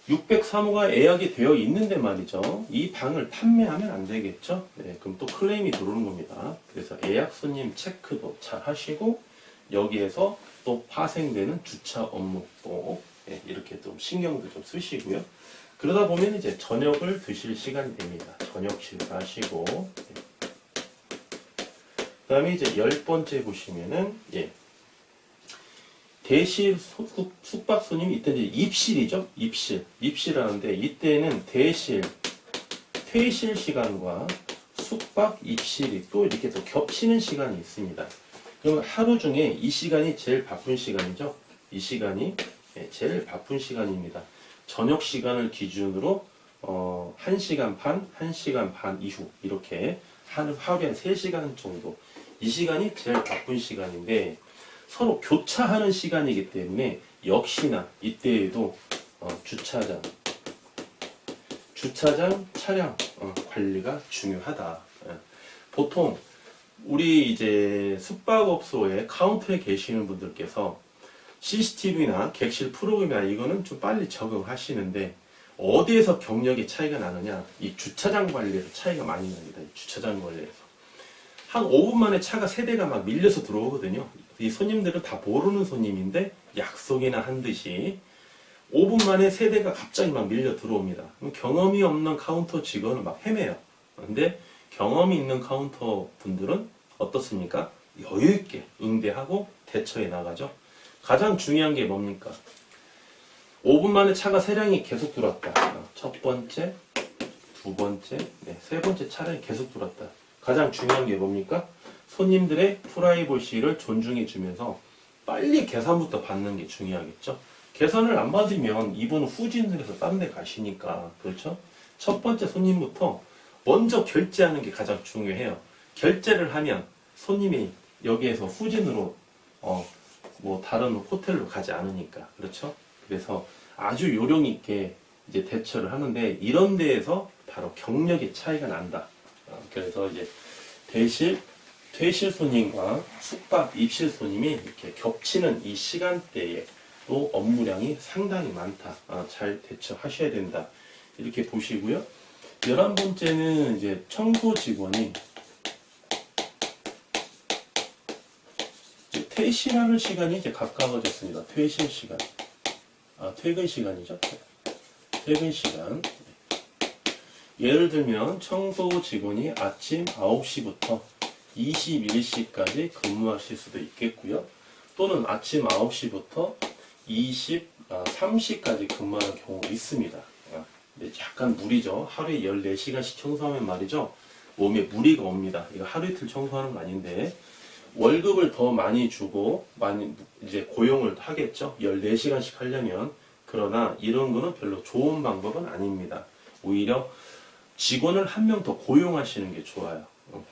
603호가 예약이 되어 있는데 말이죠. 이 방을 판매하면 안 되겠죠. 그럼 또 클레임이 들어오는 겁니다. 그래서 예약 손님 체크도 잘 하시고 여기에서 또 파생되는 주차 업무 또 이렇게 좀 신경도 좀 쓰시고요. 그러다 보면 이제 저녁을 드실 시간이 됩니다. 저녁 식사하시고 그 다음에 이제 10번째 보시면은 대실 숙박 손님이 이때 이제 입실이죠. 입실 하는데 이때는 대실 퇴실 시간과 숙박 입실이 또 이렇게 또 겹치는 시간이 있습니다. 그럼 하루 중에 이 시간이 제일 바쁜 시간이죠. 이 시간이 제일 바쁜 시간입니다. 저녁 시간을 기준으로 1시간 반, 1시간 반 이후 이렇게 하루에 한 3시간 정도 이 시간이 제일 바쁜 시간인데 서로 교차하는 시간이기 때문에 역시나 이때에도 주차장 차량 관리가 중요하다. 보통 우리 이제 숙박업소에 카운터에 계시는 분들께서 CCTV나 객실 프로그램이나 이거는 좀 빨리 적응하시는데 어디에서 경력의 차이가 나느냐? 이 주차장 관리에서 차이가 많이 납니다. 이 주차장 관리에서. 한 5분 만에 차가 3대가 막 밀려서 들어오거든요. 이 손님들은 다 모르는 손님인데 약속이나 한 듯이 5분 만에 3대가 갑자기 막 밀려 들어옵니다. 그럼 경험이 없는 카운터 직원은 막 헤매요. 근데 경험이 있는 카운터 분들은 어떻습니까? 여유있게 응대하고 대처해 나가죠. 가장 중요한 게 뭡니까? 5분 만에 차가 3량이 계속 들어왔다. 첫 번째, 두 번째, 세 번째 차량이 계속 들어왔다. 가장 중요한 게 뭡니까? 손님들의 프라이버시를 존중해 주면서 빨리 계산부터 받는 게 중요하겠죠. 계산을 안 받으면 이분은 후진을 해서 다른 데 가시니까. 그렇죠? 첫 번째 손님부터 먼저 결제하는 게 가장 중요해요. 결제를 하면 손님이 여기에서 후진으로 뭐 다른 호텔로 가지 않으니까. 그렇죠? 그래서 아주 요령 있게 이제 대처를 하는데 이런 데에서 바로 경력의 차이가 난다. 그래서 이제 퇴실 손님과 숙박 입실 손님이 이렇게 겹치는 이 시간대에 또 업무량이 상당히 많다. 잘 대처하셔야 된다. 이렇게 보시고요. 11번째는 이제 청소 직원이 이제 퇴실하는 시간이 이제 가까워졌습니다. 퇴실 시간. 퇴근 시간이죠. 퇴근 시간. 예를 들면 청소 직원이 아침 9시부터 21시까지 근무하실 수도 있겠고요. 또는 아침 9시부터 23시까지 근무하는 경우가 있습니다. 근데 약간 무리죠. 하루에 14시간씩 청소하면 말이죠. 몸에 무리가 옵니다. 이거 하루 이틀 청소하는 거 아닌데 월급을 더 많이 주고 많이 이제 고용을 하겠죠. 14시간씩 하려면. 그러나 이런 거는 별로 좋은 방법은 아닙니다. 오히려 직원을 한 명 더 고용하시는 게 좋아요.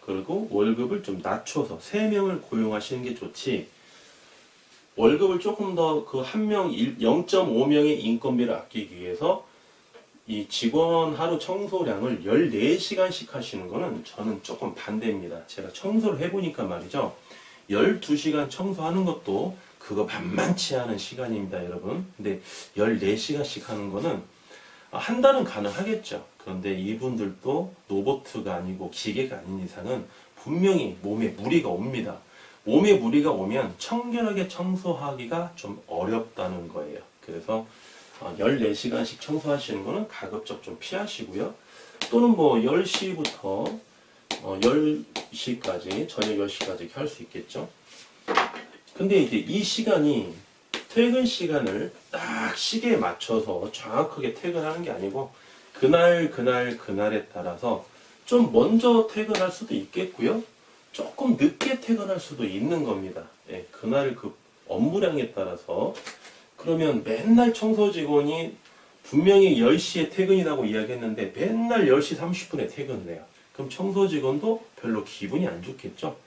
그리고 월급을 좀 낮춰서 3명을 고용하시는 게 좋지. 월급을 조금 더 그 한 명 0.5명의 인건비를 아끼기 위해서 이 직원 하루 청소량을 14시간씩 하시는 거는 저는 조금 반대입니다. 제가 청소를 해보니까 말이죠. 12시간 청소하는 것도 그거 만만치 않은 시간입니다, 여러분. 근데 14시간씩 하는 거는 한 달은 가능하겠죠. 그런데 이분들도 로봇가 아니고 기계가 아닌 이상은 분명히 몸에 무리가 옵니다. 몸에 무리가 오면 청결하게 청소하기가 좀 어렵다는 거예요. 그래서 14시간씩 청소하시는 거는 가급적 좀 피하시고요. 또는 뭐 10시부터 10시까지, 저녁 10시까지 할 수 있겠죠. 근데 이제 이 시간이 퇴근 시간을 딱 시계에 맞춰서 정확하게 퇴근하는 게 아니고 그날에 따라서 좀 먼저 퇴근할 수도 있겠고요. 조금 늦게 퇴근할 수도 있는 겁니다. 예, 그날 그 업무량에 따라서. 그러면 맨날 청소 직원이 분명히 10시에 퇴근이라고 이야기했는데 맨날 10시 30분에 퇴근을 해요. 그럼 청소 직원도 별로 기분이 안 좋겠죠?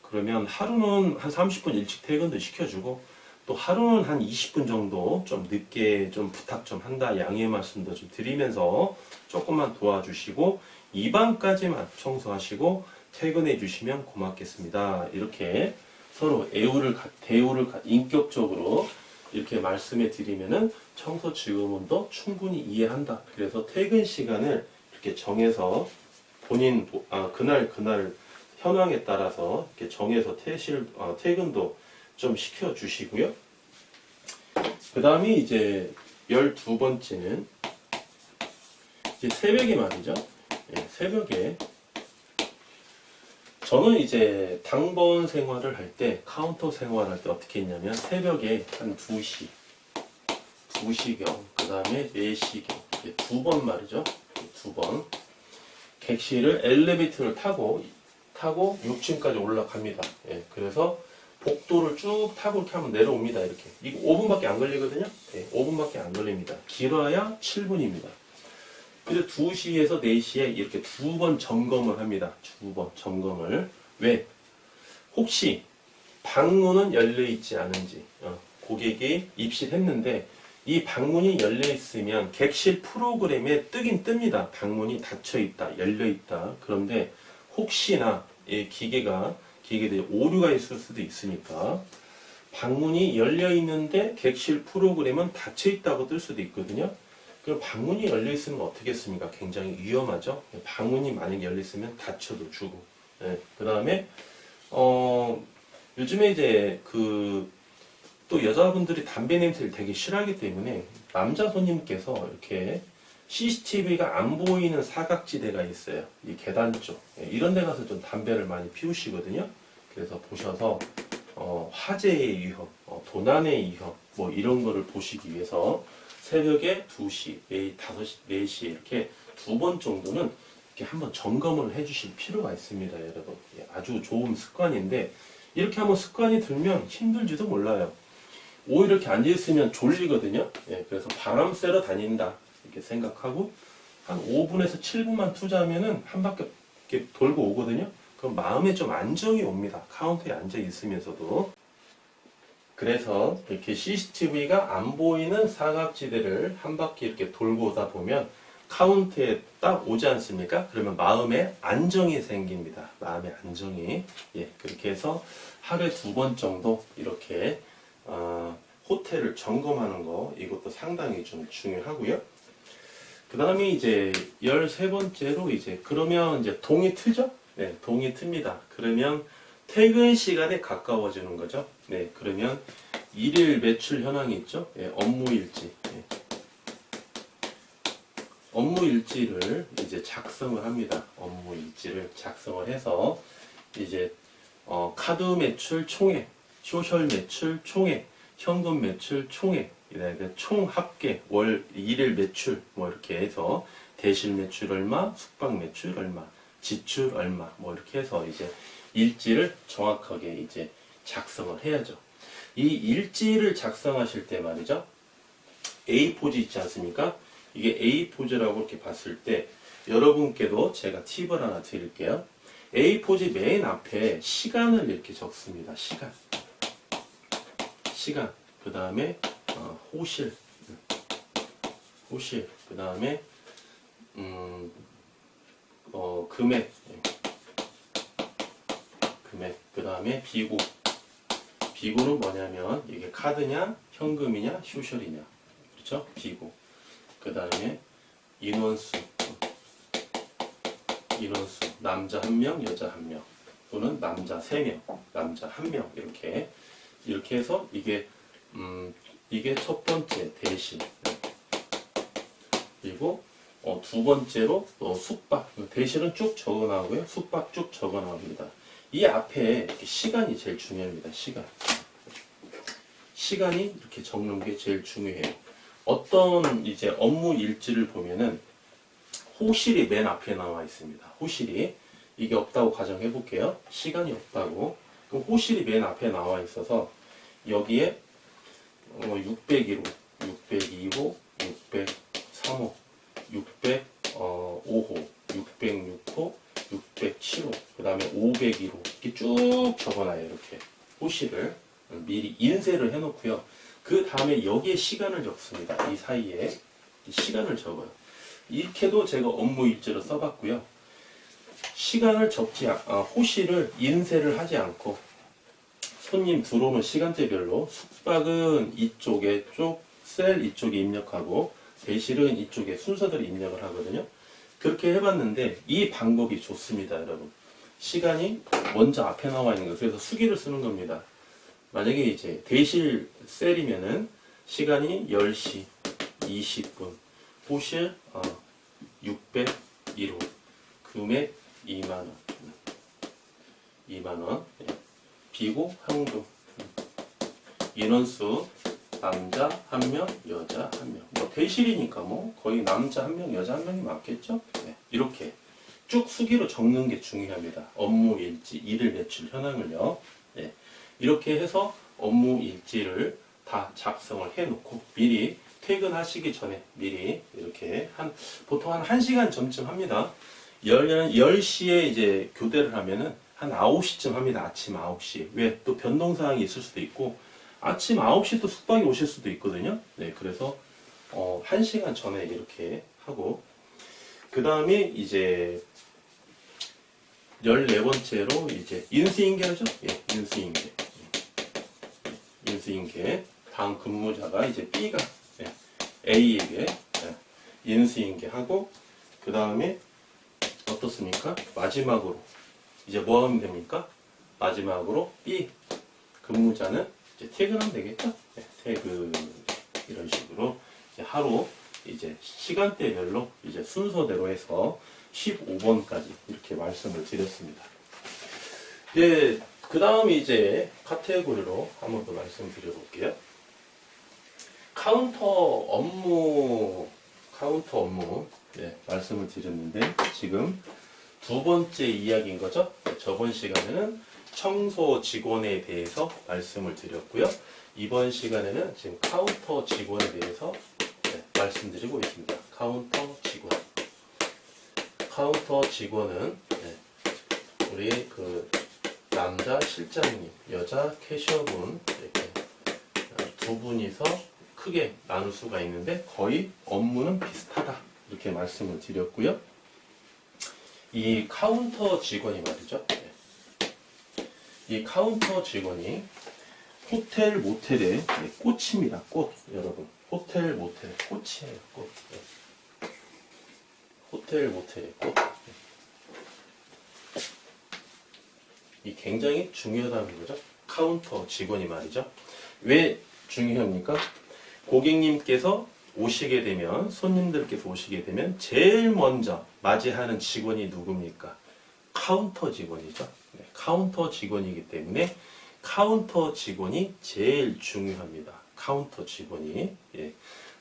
그러면 하루는 한 30분 일찍 퇴근도 시켜주고 또 하루는 한 20분 정도 좀 늦게 좀 부탁 좀 한다 양해의 말씀도 좀 드리면서 조금만 도와주시고 이 방까지만 청소하시고 퇴근해 주시면 고맙겠습니다. 이렇게 서로 대우를 인격적으로 이렇게 말씀해 드리면은 청소 직원도 충분히 이해한다. 그래서 퇴근 시간을 이렇게 정해서 그날 현황에 따라서 이렇게 정해서 퇴근도 좀 시켜 주시고요. 그 다음에 이제 12번째는 이제 새벽에 말이죠. 예, 새벽에 저는 이제 당번 생활을 할 때, 카운터 생활할 때 어떻게 했냐면, 새벽에 한 2시경, 그 다음에 4시경, 두 번 말이죠. 두 번. 객실을 엘리베이터를 타고 6층까지 올라갑니다. 예, 그래서 복도를 쭉 타고 이렇게 하면 내려옵니다. 이렇게. 이거 5분밖에 안 걸리거든요. 예, 5분밖에 안 걸립니다. 길어야 7분입니다. 그래서 2시에서 4시에 이렇게 두 번 점검을 합니다. 두 번 점검을. 왜? 혹시 방문은 열려있지 않은지, 고객이 입실했는데 이 방문이 열려있으면 객실 프로그램에 뜨긴 뜹니다. 방문이 닫혀있다, 열려있다. 그런데 혹시나 이 기계들이 오류가 있을 수도 있으니까 방문이 열려있는데 객실 프로그램은 닫혀있다고 뜰 수도 있거든요. 그럼 방문이 열려있으면 어떻게 했습니까? 굉장히 위험하죠. 방문이 만약에 열려있으면 다쳐도 주고. 예, 그 다음에 요즘에 이제 또 여자분들이 담배 냄새를 되게 싫어하기 때문에 남자 손님께서 이렇게 CCTV가 안 보이는 사각지대가 있어요. 이 계단 쪽. 예, 이런 데 가서 좀 담배를 많이 피우시거든요. 그래서 보셔서 화재의 위험, 도난의 위험, 뭐 이런 거를 보시기 위해서 새벽에 2시, 5시, 4시에 이렇게 두 번 정도는 이렇게 한번 점검을 해 주실 필요가 있습니다, 여러분. 예, 아주 좋은 습관인데, 이렇게 한번 습관이 들면 힘들지도 몰라요. 오히려 이렇게 앉아있으면 졸리거든요. 예, 그래서 바람 쐬러 다닌다. 이렇게 생각하고, 한 5분에서 7분만 투자하면은 한 바퀴 이렇게 돌고 오거든요. 그럼 마음에 좀 안정이 옵니다. 카운터에 앉아 있으면서도. 그래서 이렇게 CCTV가 안 보이는 사각지대를 한 바퀴 이렇게 돌고 오다 보면 카운트에 딱 오지 않습니까? 그러면 마음에 안정이 생깁니다. 마음의 안정이. 예, 그렇게 해서 하루에 2번 정도 이렇게 호텔을 점검하는 거, 이것도 상당히 좀 중요하고요. 그 다음에 이제 13번째로 그러면 이제 동이 트죠? 네, 동이 틉니다. 그러면 퇴근 시간에 가까워지는 거죠. 네, 그러면 일일 매출 현황이 있죠. 예, 업무 일지. 예. 업무 일지를 이제 작성을 합니다. 업무 일지를 작성을 해서 이제 카드 매출 총액, 소셜 매출 총액, 현금 매출 총액, 총 합계 월 일일 매출 뭐 이렇게 해서 대실 매출 얼마, 숙박 매출 얼마, 지출 얼마 뭐 이렇게 해서 이제 일지를 정확하게 이제 작성을 해야죠. 이 일지를 작성하실 때 말이죠. A4지 있지 않습니까? 이게 A4지라고 이렇게 봤을 때 여러분께도 제가 팁을 하나 드릴게요. A4지 맨 앞에 시간을 이렇게 적습니다. 시간. 그 다음에 호실. 그 다음에 금액. 그 다음에 비고. 비고는 뭐냐면 이게 카드냐, 현금이냐, 소셜이냐. 그렇죠? 비고. 그 다음에 인원수. 남자 1명, 여자 1명. 또는 남자 3명, 남자 1명. 이렇게 해서 이게 첫 번째 대실. 그리고 두 번째로 숙박. 대실은 쭉 적어 나오고요. 숙박 쭉 적어 나옵니다. 이 앞에 이렇게 시간이 제일 중요합니다. 시간이 이렇게 적는 게 제일 중요해요. 어떤 이제 업무 일지를 보면은 호실이 맨 앞에 나와 있습니다. 호실이. 이게 없다고 가정해 볼게요. 시간이 없다고. 그럼 호실이 맨 앞에 나와 있어서 여기에 601호, 602호, 603호, 605호, 606호, 607호, 그 다음에 501호 이렇게 쭉 적어놔요. 이렇게 호실을 미리 인쇄를 해놓고요. 그 다음에 여기에 시간을 적습니다. 이 사이에 시간을 적어요. 이렇게도 제가 업무 일지로 써봤고요. 시간을 호실을 인쇄를 하지 않고 손님 들어오는 시간대별로 숙박은 이쪽에 셀 이쪽에 입력하고 대실은 이쪽에 순서대로 입력을 하거든요. 그렇게 해봤는데 이 방법이 좋습니다, 여러분. 시간이 먼저 앞에 나와 있는 거예요. 그래서 수기를 쓰는 겁니다. 만약에 이제 대실 셀이면은 시간이 10시 20분, 호실 601호, 금액 2만원, 2만원, 비고 항동, 인원수 남자 1명, 여자 1명. 뭐 대실이니까 뭐 거의 남자 1명, 여자 1명이 많겠죠? 네. 이렇게 쭉 수기로 적는 게 중요합니다. 업무 일지, 일일 매출 현황을요. 네. 이렇게 해서 업무 일지를 다 작성을 해놓고 미리 퇴근하시기 전에 미리 이렇게 보통 한 1시간 전쯤 합니다. 10시에 이제 교대를 하면은 한 9시쯤 합니다. 아침 9시. 왜? 또 변동사항이 있을 수도 있고 아침 9시 또 숙박이 오실 수도 있거든요. 네, 그래서 1시간 전에 이렇게 하고 그 다음에 이제 14번째로 이제 인수인계하죠? 예, 인수인계. 인수인계. 다음 근무자가 이제 B가 A에게 인수인계하고 그 다음에 어떻습니까? 마지막으로 이제 뭐 하면 됩니까? 마지막으로 B 근무자는 이제 퇴근하면 되겠죠? 네, 퇴근 이런 식으로 이제 하루 이제 시간대별로 이제 순서대로 해서 15번까지 이렇게 말씀을 드렸습니다. 예, 그 다음에 이제 카테고리로 한 번 더 말씀드려볼게요. 카운터 업무 네, 말씀을 드렸는데 지금 두 번째 이야기인 거죠. 저번 시간에는 청소 직원에 대해서 말씀을 드렸고요. 이번 시간에는 지금 카운터 직원에 대해서 말씀드리고 있습니다. 카운터 직원은 우리 그 남자 실장님, 여자 캐셔분 이렇게 두 분이서 크게 나눌 수가 있는데 거의 업무는 비슷하다 이렇게 말씀을 드렸고요. 이 카운터 직원이 말이죠. 이 카운터 직원이 호텔 모텔의 꽃입니다. 꽃 여러분. 호텔 모텔의 꽃이에요. 꽃. 호텔 모텔의 꽃. 이 굉장히 중요하다는 거죠. 카운터 직원이 말이죠. 왜 중요합니까? 고객님께서 오시게 되면 손님들께서 오시게 되면 제일 먼저 맞이하는 직원이 누굽니까? 카운터 직원이죠. 네, 카운터 직원이기 때문에 카운터 직원이 제일 중요합니다. 카운터 직원이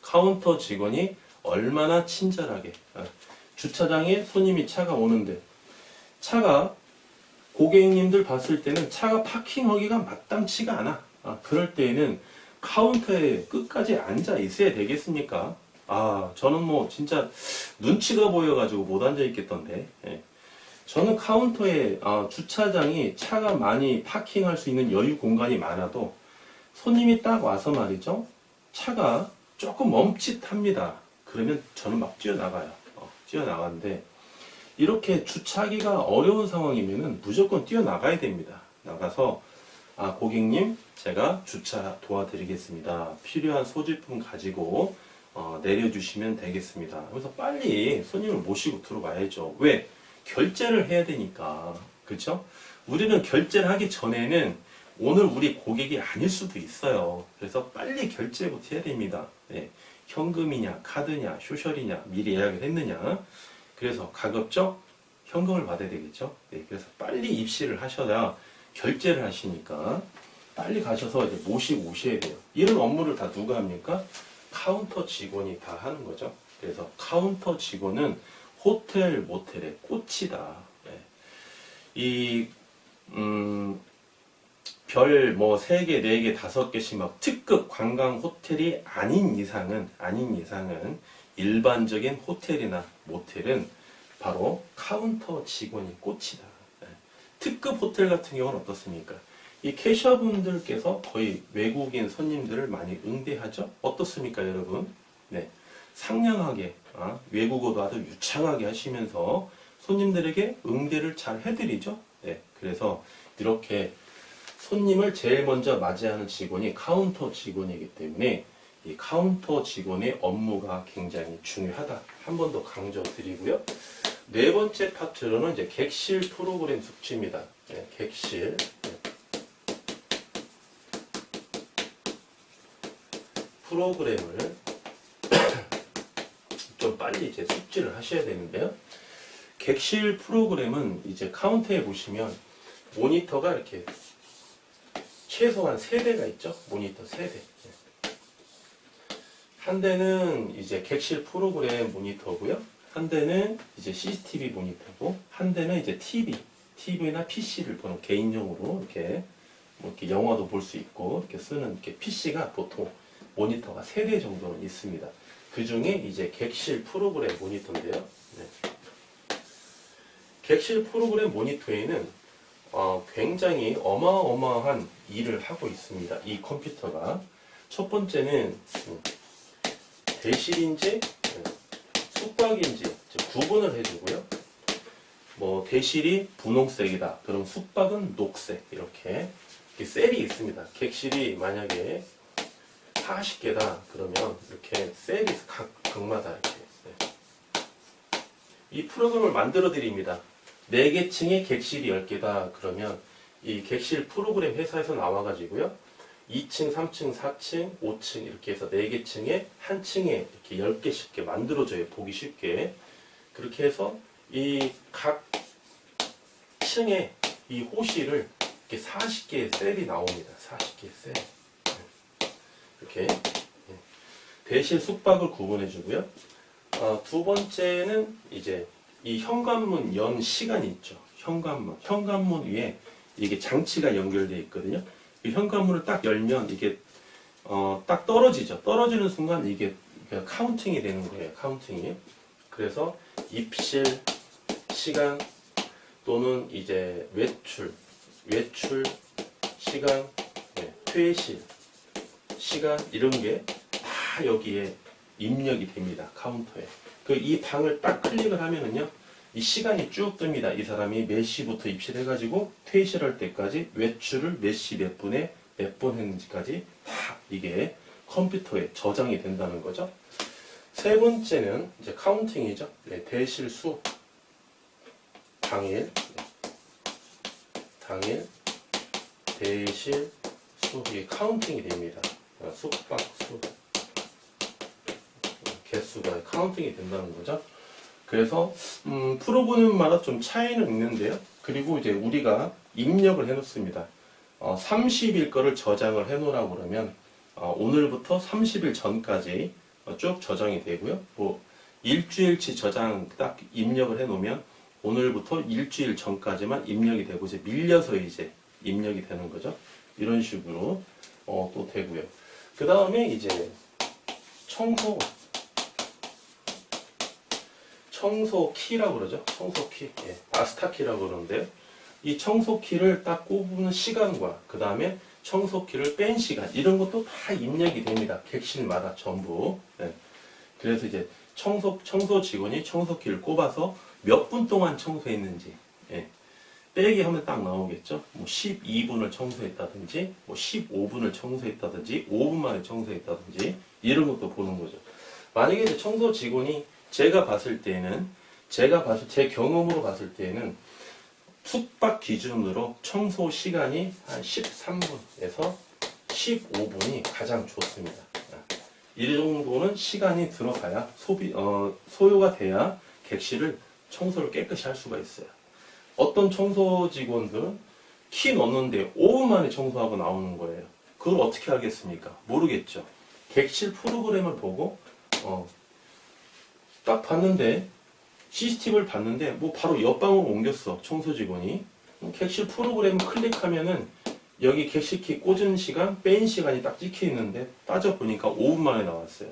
카운터 직원이 얼마나 친절하게 주차장에 손님이 차가 오는데 차가 고객님들 봤을 때는 차가 파킹하기가 마땅치가 않아. 그럴 때에는 카운터에 끝까지 앉아 있어야 되겠습니까? 저는 뭐 진짜 눈치가 보여가지고 못 앉아 있겠던데. 저는 카운터에 주차장이 차가 많이 파킹할 수 있는 여유 공간이 많아도 손님이 딱 와서 말이죠. 차가 조금 멈칫합니다. 그러면 저는 막 뛰어나가요. 뛰어나가는데 이렇게 주차하기가 어려운 상황이면은 무조건 뛰어나가야 됩니다. 나가서 고객님 제가 주차 도와드리겠습니다. 필요한 소지품 가지고 내려주시면 되겠습니다. 그래서 빨리 손님을 모시고 들어와야죠. 왜? 결제를 해야 되니까. 그렇죠? 우리는 결제를 하기 전에는 오늘 우리 고객이 아닐 수도 있어요. 그래서 빨리 결제부터 해야 됩니다. 현금이냐 카드냐 쇼셜이냐 미리 예약을 했느냐. 그래서 가급적 현금을 받아야 되겠죠. 그래서 빨리 입실을 하셔야 결제를 하시니까 빨리 가셔서 이제 모시고 오셔야 돼요. 이런 업무를 다 누가 합니까? 카운터 직원이 다 하는 거죠. 그래서 카운터 직원은 호텔, 모텔의 꽃이다. 예. 이, 별 뭐 3개, 4개, 5개씩 막 특급 관광 호텔이 아닌 이상은 일반적인 호텔이나 모텔은 바로 카운터 직원이 꽃이다. 예. 특급 호텔 같은 경우는 어떻습니까? 이 캐셔분들께서 거의 외국인 손님들을 많이 응대하죠? 어떻습니까, 여러분? 네. 상냥하게, 외국어도 아주 유창하게 하시면서 손님들에게 응대를 잘 해드리죠? 네. 그래서 이렇게 손님을 제일 먼저 맞이하는 직원이 카운터 직원이기 때문에 이 카운터 직원의 업무가 굉장히 중요하다. 한 번 더 강조 드리고요. 네 번째 파트로는 이제 객실 프로그램 숙지입니다. 네, 객실. 프로그램을 좀 빨리 이제 숙지를 하셔야 되는데요. 객실 프로그램은 이제 카운터에 보시면 모니터가 이렇게 최소한 3대가 있죠. 모니터 3대. 한 대는 이제 객실 프로그램 모니터고요. 한 대는 이제 CCTV 모니터고, 한 대는 이제 TV나 PC를 보는 개인용으로 이렇게 뭐 이렇게 영화도 볼 수 있고 이렇게 쓰는 이렇게 PC가 보통 모니터가 3대 정도는 있습니다. 그 중에 이제 객실 프로그램 모니터인데요. 네. 객실 프로그램 모니터에는 굉장히 어마어마한 일을 하고 있습니다. 이 컴퓨터가. 첫 번째는 대실인지 숙박인지 구분을 해주고요. 뭐 대실이 분홍색이다. 그럼 숙박은 녹색. 이렇게 셀이 있습니다. 객실이 만약에 40개다. 그러면 이렇게 셀이 각마다 이렇게. 네. 이 프로그램을 만들어 드립니다. 4개 층에 객실이 10개다. 그러면 이 객실 프로그램 회사에서 나와가지고요. 2층, 3층, 4층, 5층 이렇게 해서 4개 층에 한 층에 이렇게 10개 쉽게 만들어줘요. 보기 쉽게. 그렇게 해서 이 각 층에 이 호실을 이렇게 40개의 셀이 나옵니다. 40개의 셀. 이렇게. 대실 숙박을 구분해주고요. 두 번째는 이제 이 현관문 연 시간이 있죠. 현관문 위에 이게 장치가 연결되어 있거든요. 이 현관문을 딱 열면 이게 딱 떨어지죠. 떨어지는 순간 이게 카운팅이 되는 거예요. 카운팅이. 그래서 입실 시간 또는 이제 외출 시간, 퇴실 시간 이런 게 다 여기에 입력이 됩니다. 카운터에. 이 방을 딱 클릭을 하면은요, 이 시간이 쭉 뜹니다. 이 사람이 몇 시부터 입실해가지고 퇴실할 때까지 외출을 몇 시 몇 분에 몇 번 했는지까지 다 이게 컴퓨터에 저장이 된다는 거죠. 세 번째는 이제 카운팅이죠. 네, 대실 수, 당일, 대실 수, 이게 카운팅이 됩니다. 숙박 수, 개수가 카운팅이 된다는 거죠. 그래서 프로그램마다 좀 차이는 있는데요. 그리고 이제 우리가 입력을 해놓습니다. 30일 거를 저장을 해놓으라고 그러면 오늘부터 30일 전까지 쭉 저장이 되고요. 뭐 일주일치 저장 딱 입력을 해놓으면 오늘부터 일주일 전까지만 입력이 되고 이제 밀려서 이제 입력이 되는 거죠. 이런 식으로 또 되고요. 그 다음에 이제 청소 키라고 그러죠. 청소 키. 마스터 키라고 그러는데요. 이 청소 키를 딱 꼽는 시간과 그 다음에 청소 키를 뺀 시간 이런 것도 다 입력이 됩니다. 객실마다 전부. 그래서 이제 청소 직원이 청소 키를 꼽아서 몇 분 동안 청소했는지 빼기 하면 딱 나오겠죠. 뭐 12분을 청소했다든지 뭐 15분을 청소했다든지 5분 만에 청소했다든지 이런 것도 보는 거죠. 만약에 이제 청소 직원이 제가 봤을 때는 제 경험으로 봤을 때는 숙박 기준으로 청소 시간이 한 13분에서 15분이 가장 좋습니다. 이 정도는 시간이 들어가야 소요가 돼야 객실을 청소를 깨끗이 할 수가 있어요. 어떤 청소 직원들은 키 넣는데 5분 만에 청소하고 나오는 거예요. 그걸 어떻게 알겠습니까? 모르겠죠. 객실 프로그램을 보고 딱 봤는데 CCTV를 봤는데 뭐 바로 옆방으로 옮겼어. 청소 직원이. 객실 프로그램 클릭하면은 여기 객실키 꽂은 시간, 뺀 시간이 딱 찍혀 있는데 따져보니까 5분 만에 나왔어요.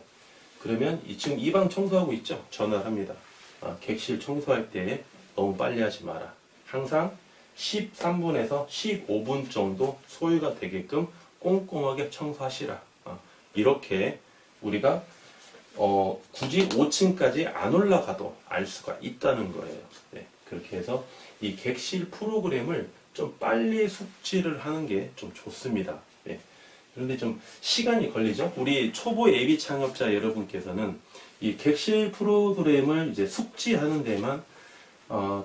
그러면 지금 이 방 청소하고 있죠? 전화를 합니다. 객실 청소할 때 너무 빨리 하지 마라. 항상 13분에서 15분 정도 소요가 되게끔 꼼꼼하게 청소하시라. 이렇게 우리가 굳이 5층까지 안 올라가도 알 수가 있다는 거예요. 네, 그렇게 해서 이 객실 프로그램을 좀 빨리 숙지를 하는 게 좀 좋습니다. 네. 그런데 좀 시간이 걸리죠? 우리 초보 예비 창업자 여러분께서는 이 객실 프로그램을 이제 숙지하는 데만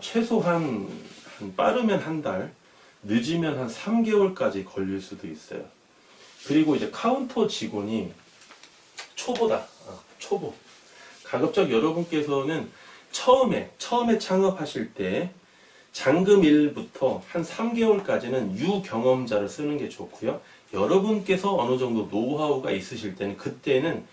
최소한 빠르면 한 달, 늦으면 한 3개월까지 걸릴 수도 있어요. 그리고 이제 카운터 직원이 초보다. 초보. 가급적 여러분께서는 처음에 창업하실 때 잔금 1부터 한 3개월까지는 유경험자를 쓰는 게 좋고요. 여러분께서 어느 정도 노하우가 있으실 때는 그때는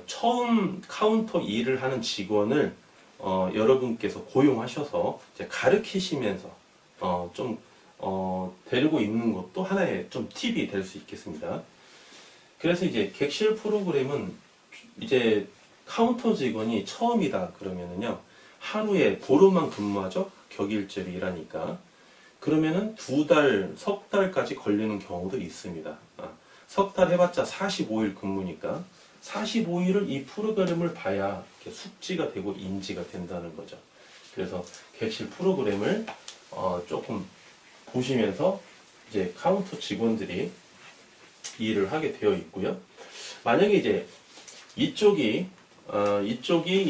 처음 카운터 일을 하는 직원을 여러분께서 고용하셔서 이제 가르치시면서 데리고 있는 것도 하나의 좀 팁이 될 수 있겠습니다. 그래서 이제 객실 프로그램은 이제 카운터 직원이 처음이다 그러면은요, 하루에 보름만 근무하죠? 격일제로 일하니까. 그러면은 2달, 석 달까지 걸리는 경우도 있습니다. 석 달 해봤자 45일 근무니까 45일을 이 프로그램을 봐야 이렇게 숙지가 되고 인지가 된다는 거죠. 그래서 객실 프로그램을 조금 보시면서 이제 카운터 직원들이 일을 하게 되어 있고요. 만약에 이제 이쪽이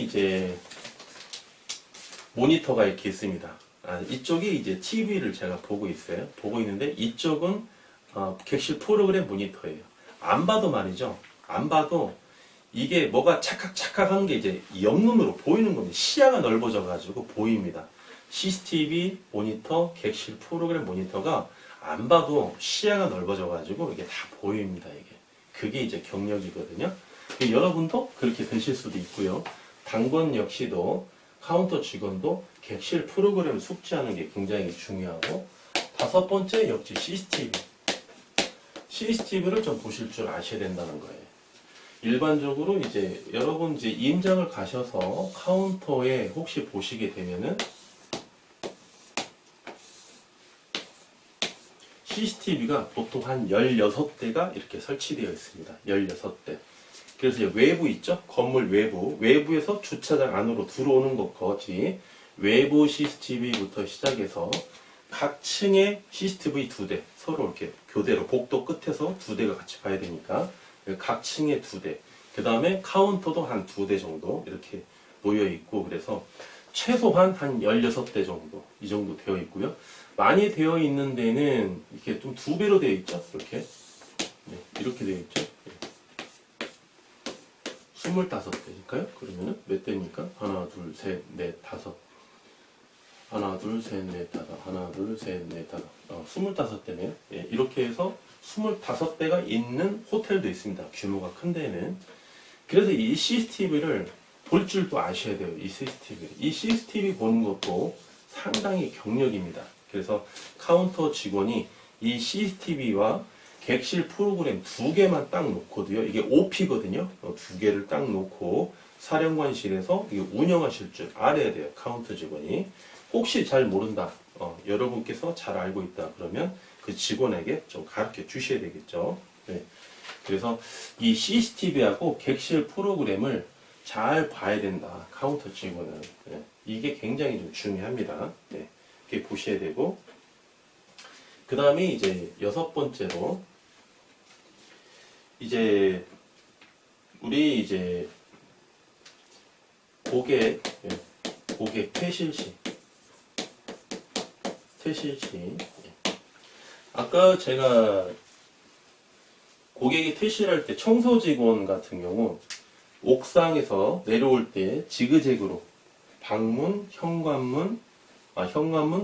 이제 모니터가 이렇게 있습니다. 이쪽이 이제 TV를 제가 보고 있어요. 보고 있는데 이쪽은 객실 프로그램 모니터예요. 안 봐도 말이죠. 안 봐도 이게 뭐가 착각착각 하는 게 이제 옆눈으로 보이는 겁니다. 시야가 넓어져 가지고 보입니다. CCTV 모니터, 객실 프로그램 모니터가 안 봐도 시야가 넓어져 가지고 이게 다 보입니다. 그게 이제 경력이거든요. 여러분도 그렇게 되실 수도 있고요. 당번 역시도 카운터 직원도 객실 프로그램을 숙지하는 게 굉장히 중요하고, 5번째 역시 CCTV를 좀 보실 줄 아셔야 된다는 거예요. 일반적으로 이제 여러분 이제 임장을 가셔서 카운터에 혹시 보시게 되면은 CCTV가 보통 한 16대가 이렇게 설치되어 있습니다. 16대. 그래서 이제 외부 있죠? 건물 외부에서 주차장 안으로 들어오는 것까지 외부 CCTV부터 시작해서 각 층에 CCTV 2대, 서로 이렇게 교대로 복도 끝에서 2대가 같이 봐야 되니까 각 층에 2대, 그 다음에 카운터도 한 2대 정도 이렇게 놓여 있고, 그래서 최소한 한 16대 정도, 이 정도 되어 있고요. 많이 되어 있는 데는 이렇게 좀 2배로 되어 있죠? 이렇게 되어 있죠? 25대니까요? 그러면은 몇 대입니까? 하나, 둘, 셋, 넷, 다섯. 하나, 둘, 셋, 넷, 다섯. 하나, 둘, 셋, 넷, 다섯. 25대네요. 이렇게 해서 25대가 있는 호텔도 있습니다. 규모가 큰 데는. 그래서 이 CCTV를 볼 줄도 아셔야 돼요. 이 CCTV. 이 CCTV 보는 것도 상당히 경력입니다. 그래서 카운터 직원이 이 CCTV와 객실 프로그램 2개만 딱 놓고도요, 이게 OP거든요. 2개를 딱 놓고 사령관실에서 이게 운영하실 줄 알아야 돼요. 카운터 직원이. 혹시 잘 모른다, 여러분께서 잘 알고 있다 그러면 그 직원에게 좀 가르쳐 주셔야 되겠죠. 네. 그래서 이 CCTV하고 객실 프로그램을 잘 봐야 된다, 카운터 직원은. 네. 이게 굉장히 좀 중요합니다. 네. 이렇게 보셔야 되고, 그 다음에 이제 6번째로 이제 우리 이제 고객 퇴실시. 아까 제가 고객이 퇴실할 때 청소 직원 같은 경우 옥상에서 내려올 때 지그재그로 방문, 현관문,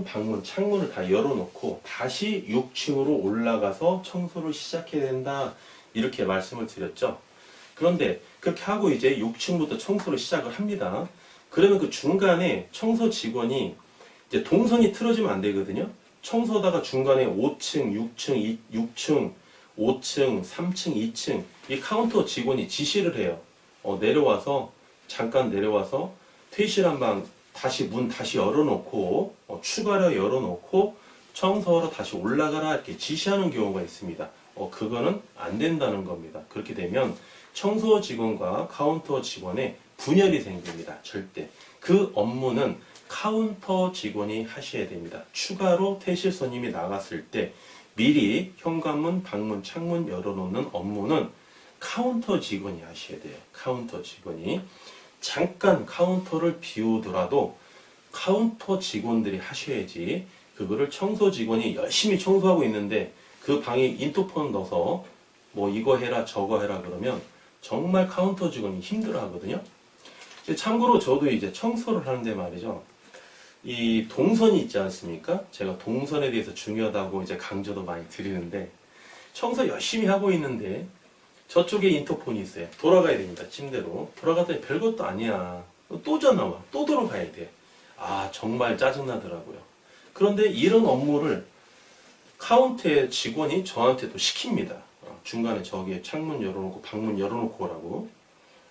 방문, 창문을 다 열어놓고 다시 6층으로 올라가서 청소를 시작해야 된다, 이렇게 말씀을 드렸죠. 그런데 그렇게 하고 이제 6층부터 청소를 시작을 합니다. 그러면 그 중간에 청소 직원이 이제 동선이 틀어지면 안 되거든요. 청소다가 중간에 5층, 6층, 6층, 5층, 3층, 2층 이 카운터 직원이 지시를 해요. 내려와서 잠깐 내려와서 퇴실한 방 다시 문 다시 열어놓고 추가로 열어놓고 청소하러 다시 올라가라 이렇게 지시하는 경우가 있습니다. 그거는 안 된다는 겁니다. 그렇게 되면 청소 직원과 카운터 직원의 분열이 생깁니다. 절대. 그 업무는 카운터 직원이 하셔야 됩니다. 추가로 퇴실 손님이 나갔을 때 미리 현관문, 방문, 창문 열어놓는 업무는 카운터 직원이 하셔야 돼요. 카운터 직원이. 잠깐 카운터를 비우더라도 카운터 직원들이 하셔야지 그거를 청소 직원이 열심히 청소하고 있는데 그 방에 인터폰 넣어서 뭐 이거 해라 저거 해라 그러면 정말 카운터 직원이 힘들어 하거든요. 참고로 저도 이제 청소를 하는데 말이죠. 이 동선이 있지 않습니까? 제가 동선에 대해서 중요하다고 이제 강조도 많이 드리는데 청소 열심히 하고 있는데 저쪽에 인터폰이 있어요. 돌아가야 됩니다. 침대로. 돌아갔더니 별것도 아니야. 또 전화 와. 또 돌아가야 돼. 아, 정말 짜증나더라고요. 그런데 이런 업무를 카운터의 직원이 저한테 또 시킵니다. 중간에 저기에 창문 열어놓고 방문 열어놓고 오라고.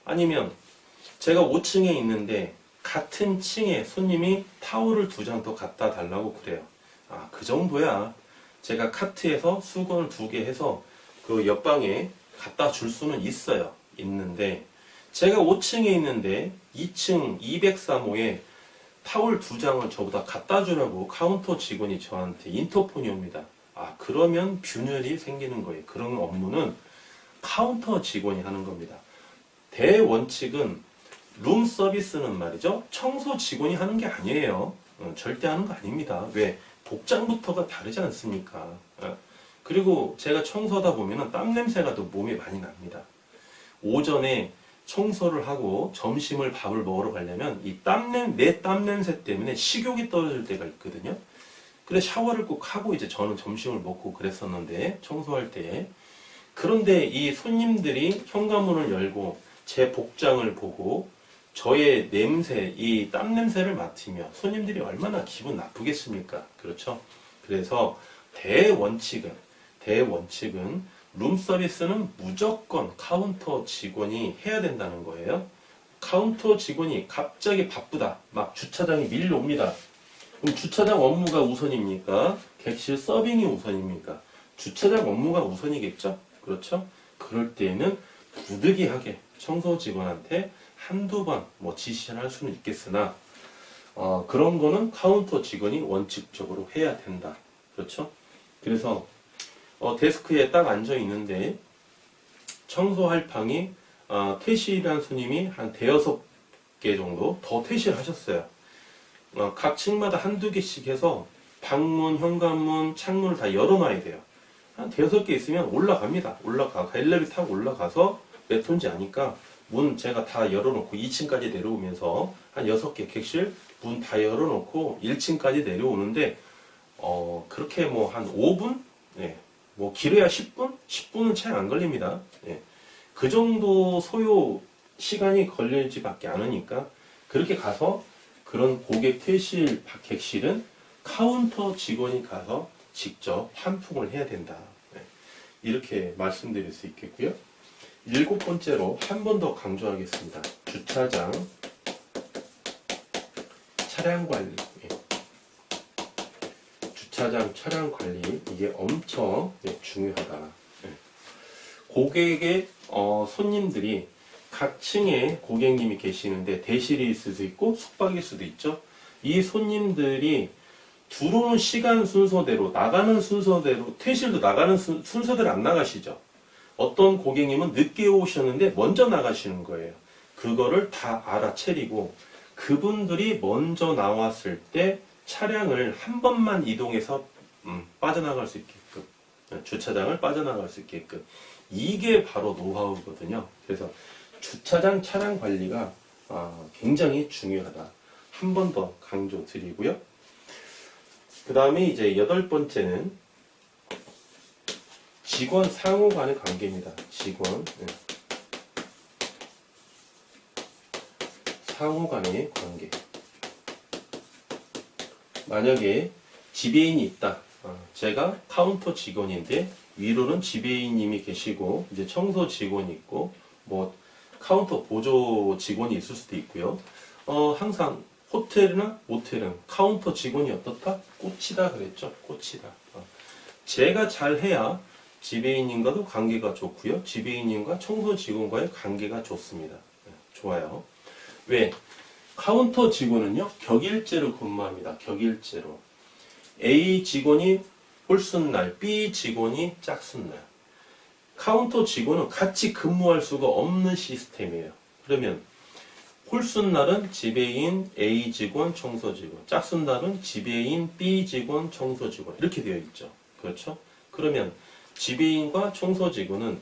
아니면 제가 5층에 있는데 같은 층에 손님이 타올을 2장 더 갖다 달라고 그래요. 아, 그 정도야. 제가 카트에서 수건을 2개 해서 그 옆방에 갖다 줄 수는 있어요. 있는데 제가 5층에 있는데 2층 203호에 타올 2장을 저보다 갖다 주라고 카운터 직원이 저한테 인터폰이 옵니다. 아, 그러면 균열이 생기는 거예요. 그런 업무는 카운터 직원이 하는 겁니다. 대원칙은 룸 서비스는 말이죠. 청소 직원이 하는 게 아니에요. 절대 하는 거 아닙니다. 왜? 복장부터가 다르지 않습니까? 그리고 제가 청소하다 보면 땀 냄새가 또 몸에 많이 납니다. 오전에 청소를 하고 점심을 밥을 먹으러 가려면 내 땀 냄새 때문에 식욕이 떨어질 때가 있거든요. 그래 샤워를 꼭 하고 이제 저는 점심을 먹고 그랬었는데 청소할 때 그런데 이 손님들이 현관문을 열고 제 복장을 보고 저의 냄새, 이 땀 냄새를 맡으며 손님들이 얼마나 기분 나쁘겠습니까? 그렇죠? 그래서 대원칙은 룸서비스는 무조건 카운터 직원이 해야 된다는 거예요. 카운터 직원이 갑자기 바쁘다. 막 주차장이 밀려옵니다. 그럼 주차장 업무가 우선입니까? 객실 서빙이 우선입니까? 주차장 업무가 우선이겠죠? 그렇죠? 그럴 때에는 부득이하게 청소 직원한테 한두 번 뭐 지시를 할 수는 있겠으나 그런 거는 카운터 직원이 원칙적으로 해야 된다. 그렇죠? 그래서 데스크에 딱 앉아 있는데 청소할 방이 퇴실한 손님이 한 대여섯 개 정도 더 퇴실을 하셨어요. 각 층마다 한두 개씩 해서 방문, 현관문, 창문을 다 열어놔야 돼요. 한 대여섯 개 있으면 올라갑니다. 엘리베이터 타고 올라가서 몇 톤지 아니까 문 제가 다 열어놓고 2층까지 내려오면서 한 6개 객실 문 다 열어놓고 1층까지 내려오는데 그렇게 뭐 한 5분? 네. 뭐 길어야 10분? 10분은 채 안 걸립니다. 네. 그 정도 소요 시간이 걸리지 밖에 않으니까 그렇게 가서 그런 고객 퇴실 객실은 카운터 직원이 가서 직접 환풍을 해야 된다. 네. 이렇게 말씀드릴 수 있겠고요. 7번째로 한 번 더 강조하겠습니다. 주차장 차량 관리. 주차장 차량 관리 이게 엄청 중요하다. 고객의 손님들이 각 층에 고객님이 계시는데 대실일 수도 있고 숙박일 수도 있죠. 이 손님들이 들어오는 시간 순서대로 나가는 순서대로 퇴실도 나가는 순서대로 안 나가시죠. 어떤 고객님은 늦게 오셨는데 먼저 나가시는 거예요. 그거를 다 알아채리고 그분들이 먼저 나왔을 때 차량을 한 번만 이동해서 빠져나갈 수 있게끔 주차장을 빠져나갈 수 있게끔 이게 바로 노하우거든요. 그래서 주차장 차량 관리가 굉장히 중요하다. 한 번 더 강조 드리고요. 그 다음에 이제 8번째는 직원 상호 간의 관계입니다. 직원. 상호 간의 관계. 만약에 지배인이 있다. 제가 카운터 직원인데 위로는 지배인님이 계시고 이제 청소 직원이 있고 뭐 카운터 보조 직원이 있을 수도 있고요. 항상 호텔이나 모텔은 카운터 직원이 어떻다? 꽃이다 그랬죠. 꽃이다. 제가 잘해야 지배인님과도 관계가 좋고요. 지배인님과 청소 직원과의 관계가 좋습니다. 좋아요. 왜? 카운터 직원은요, 격일제로 근무합니다. 격일제로. A 직원이 홀순날, B 직원이 짝순날. 카운터 직원은 같이 근무할 수가 없는 시스템이에요. 그러면 홀순날은 지배인 A 직원, 청소 직원, 짝순날은 지배인 B 직원, 청소 직원 이렇게 되어 있죠. 그렇죠? 그러면 지배인과 청소 직원은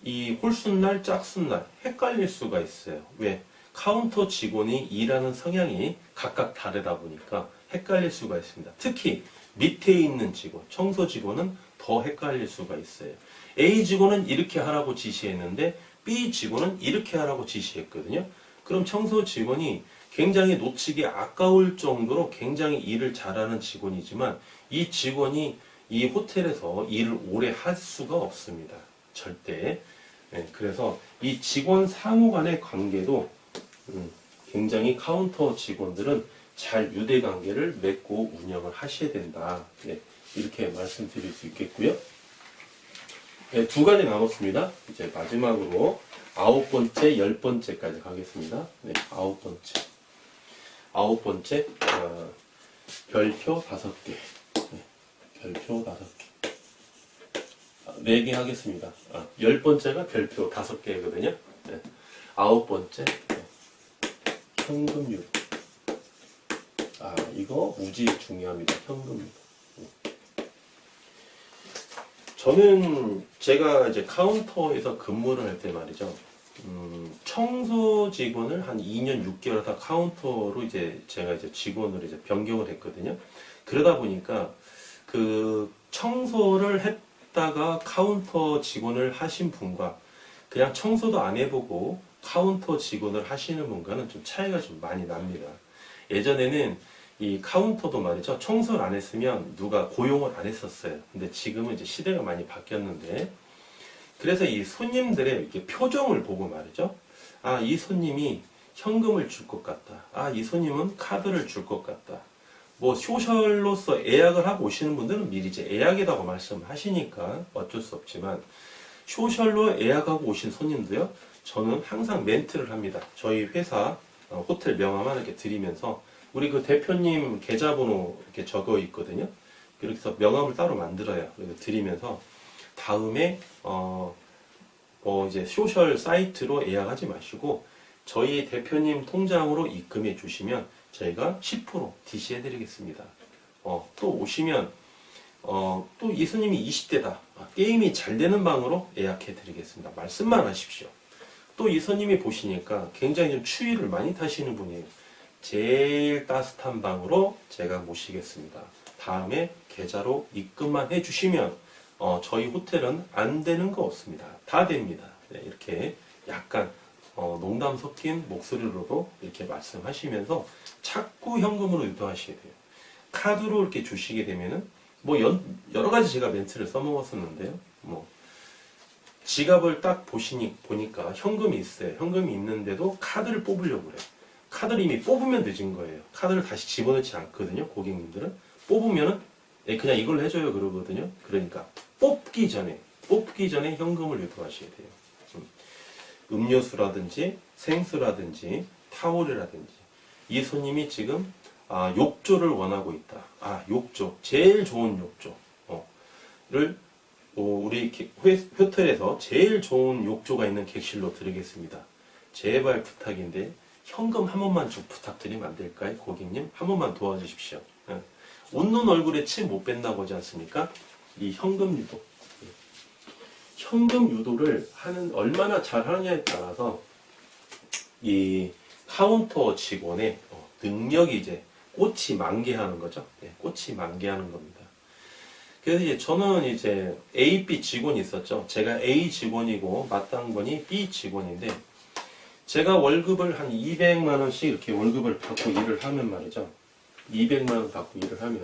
이 홀순날, 짝순날 헷갈릴 수가 있어요. 왜? 카운터 직원이 일하는 성향이 각각 다르다 보니까 헷갈릴 수가 있습니다. 특히 밑에 있는 직원, 청소 직원은 더 헷갈릴 수가 있어요. A 직원은 이렇게 하라고 지시했는데 B 직원은 이렇게 하라고 지시했거든요. 그럼 청소 직원이 굉장히 놓치기 아까울 정도로 굉장히 일을 잘하는 직원이지만 이 직원이 이 호텔에서 일을 오래 할 수가 없습니다. 절대. 네, 그래서 이 직원 상호 간의 관계도 굉장히 카운터 직원들은 잘 유대관계를 맺고 운영을 하셔야 된다. 네, 이렇게 말씀드릴 수 있겠고요. 네, 두 가지 남았습니다. 이제 마지막으로 9번째, 10번째까지 가겠습니다. 네, 9번째. 9번째, 별표 5개. 네, 별표 5개. 4개 하겠습니다. 10번째가 별표 5개거든요. 네, 9번째, 네, 현금유도. 이거 무지 중요합니다. 현금유도. 저는 제가 이제 카운터에서 근무를 할 때 말이죠. 청소 직원을 한 2년 6개월 하다 카운터로 제가 직원을 변경을 했거든요. 그러다 보니까 그 청소를 했다가 카운터 직원을 하신 분과 그냥 청소도 안 해보고 카운터 직원을 하시는 분과는 좀 차이가 좀 많이 납니다. 예전에는 이 카운터도 말이죠. 청소를 안 했으면 누가 고용을 안 했었어요. 근데 지금은 이제 시대가 많이 바뀌었는데, 그래서 이 손님들의 이렇게 표정을 보고 말이죠. 이 손님이 현금을 줄 것 같다. 이 손님은 카드를 줄 것 같다. 뭐 소셜로서 예약을 하고 오시는 분들은 미리 이제 예약이라고 말씀하시니까 어쩔 수 없지만, 소셜로 예약하고 오신 손님도요. 저는 항상 멘트를 합니다. 저희 회사 호텔 명함 이렇게 드리면서 우리 그 대표님 계좌번호 이렇게 적어 있거든요. 이렇게 해서 명함을 따로 만들어요. 그래서 드리면서 다음에 이제 소셜 사이트로 예약하지 마시고 저희 대표님 통장으로 입금해 주시면 저희가 10% DC해 드리겠습니다. 또 오시면 또 이 손님이 20대다. 게임이 잘 되는 방으로 예약해 드리겠습니다. 말씀만 하십시오. 또 이 손님이 보시니까 굉장히 좀 추위를 많이 타시는 분이에요. 제일 따뜻한 방으로 제가 모시겠습니다. 다음에 계좌로 입금만 해주시면 저희 호텔은 안 되는 거 없습니다. 다 됩니다. 네, 이렇게 약간 농담 섞인 목소리로도 이렇게 말씀하시면서 자꾸 현금으로 유도하시게 돼요. 카드로 이렇게 주시게 되면은 뭐 여러 가지 제가 멘트를 써먹었었는데요. 뭐 지갑을 딱 보니까 현금이 있어요. 현금이 있는데도 카드를 뽑으려고 그래요. 카드를 이미 뽑으면 늦은 거예요. 카드를 다시 집어넣지 않거든요. 고객님들은 뽑으면은 그냥 이걸로 해줘요 그러거든요. 그러니까 뽑기 전에 현금을 유도하셔야 돼요. 음료수라든지 생수라든지 타월이라든지 이 손님이 지금 욕조를 원하고 있다. 욕조 제일 좋은 욕조를 우리 호텔에서 제일 좋은 욕조가 있는 객실로 드리겠습니다. 제발 부탁인데 현금 한 번만 좀 부탁드리면 안 될까요? 고객님 한 번만 도와주십시오. 웃는 얼굴에 침 못 뺀다고 하지 않습니까? 이 현금 유도. 현금 유도를 얼마나 잘 하느냐에 따라서 이 카운터 직원의 능력이 꽃이 만개하는 거죠. 꽃이 만개하는 겁니다. 그래서 저는 A, B 직원이 있었죠. 제가 A 직원이고 맞당번이 B 직원인데 제가 월급을 한 200만 원씩 이렇게 월급을 받고 일을 하면 말이죠. 200만 원 받고 일을 하면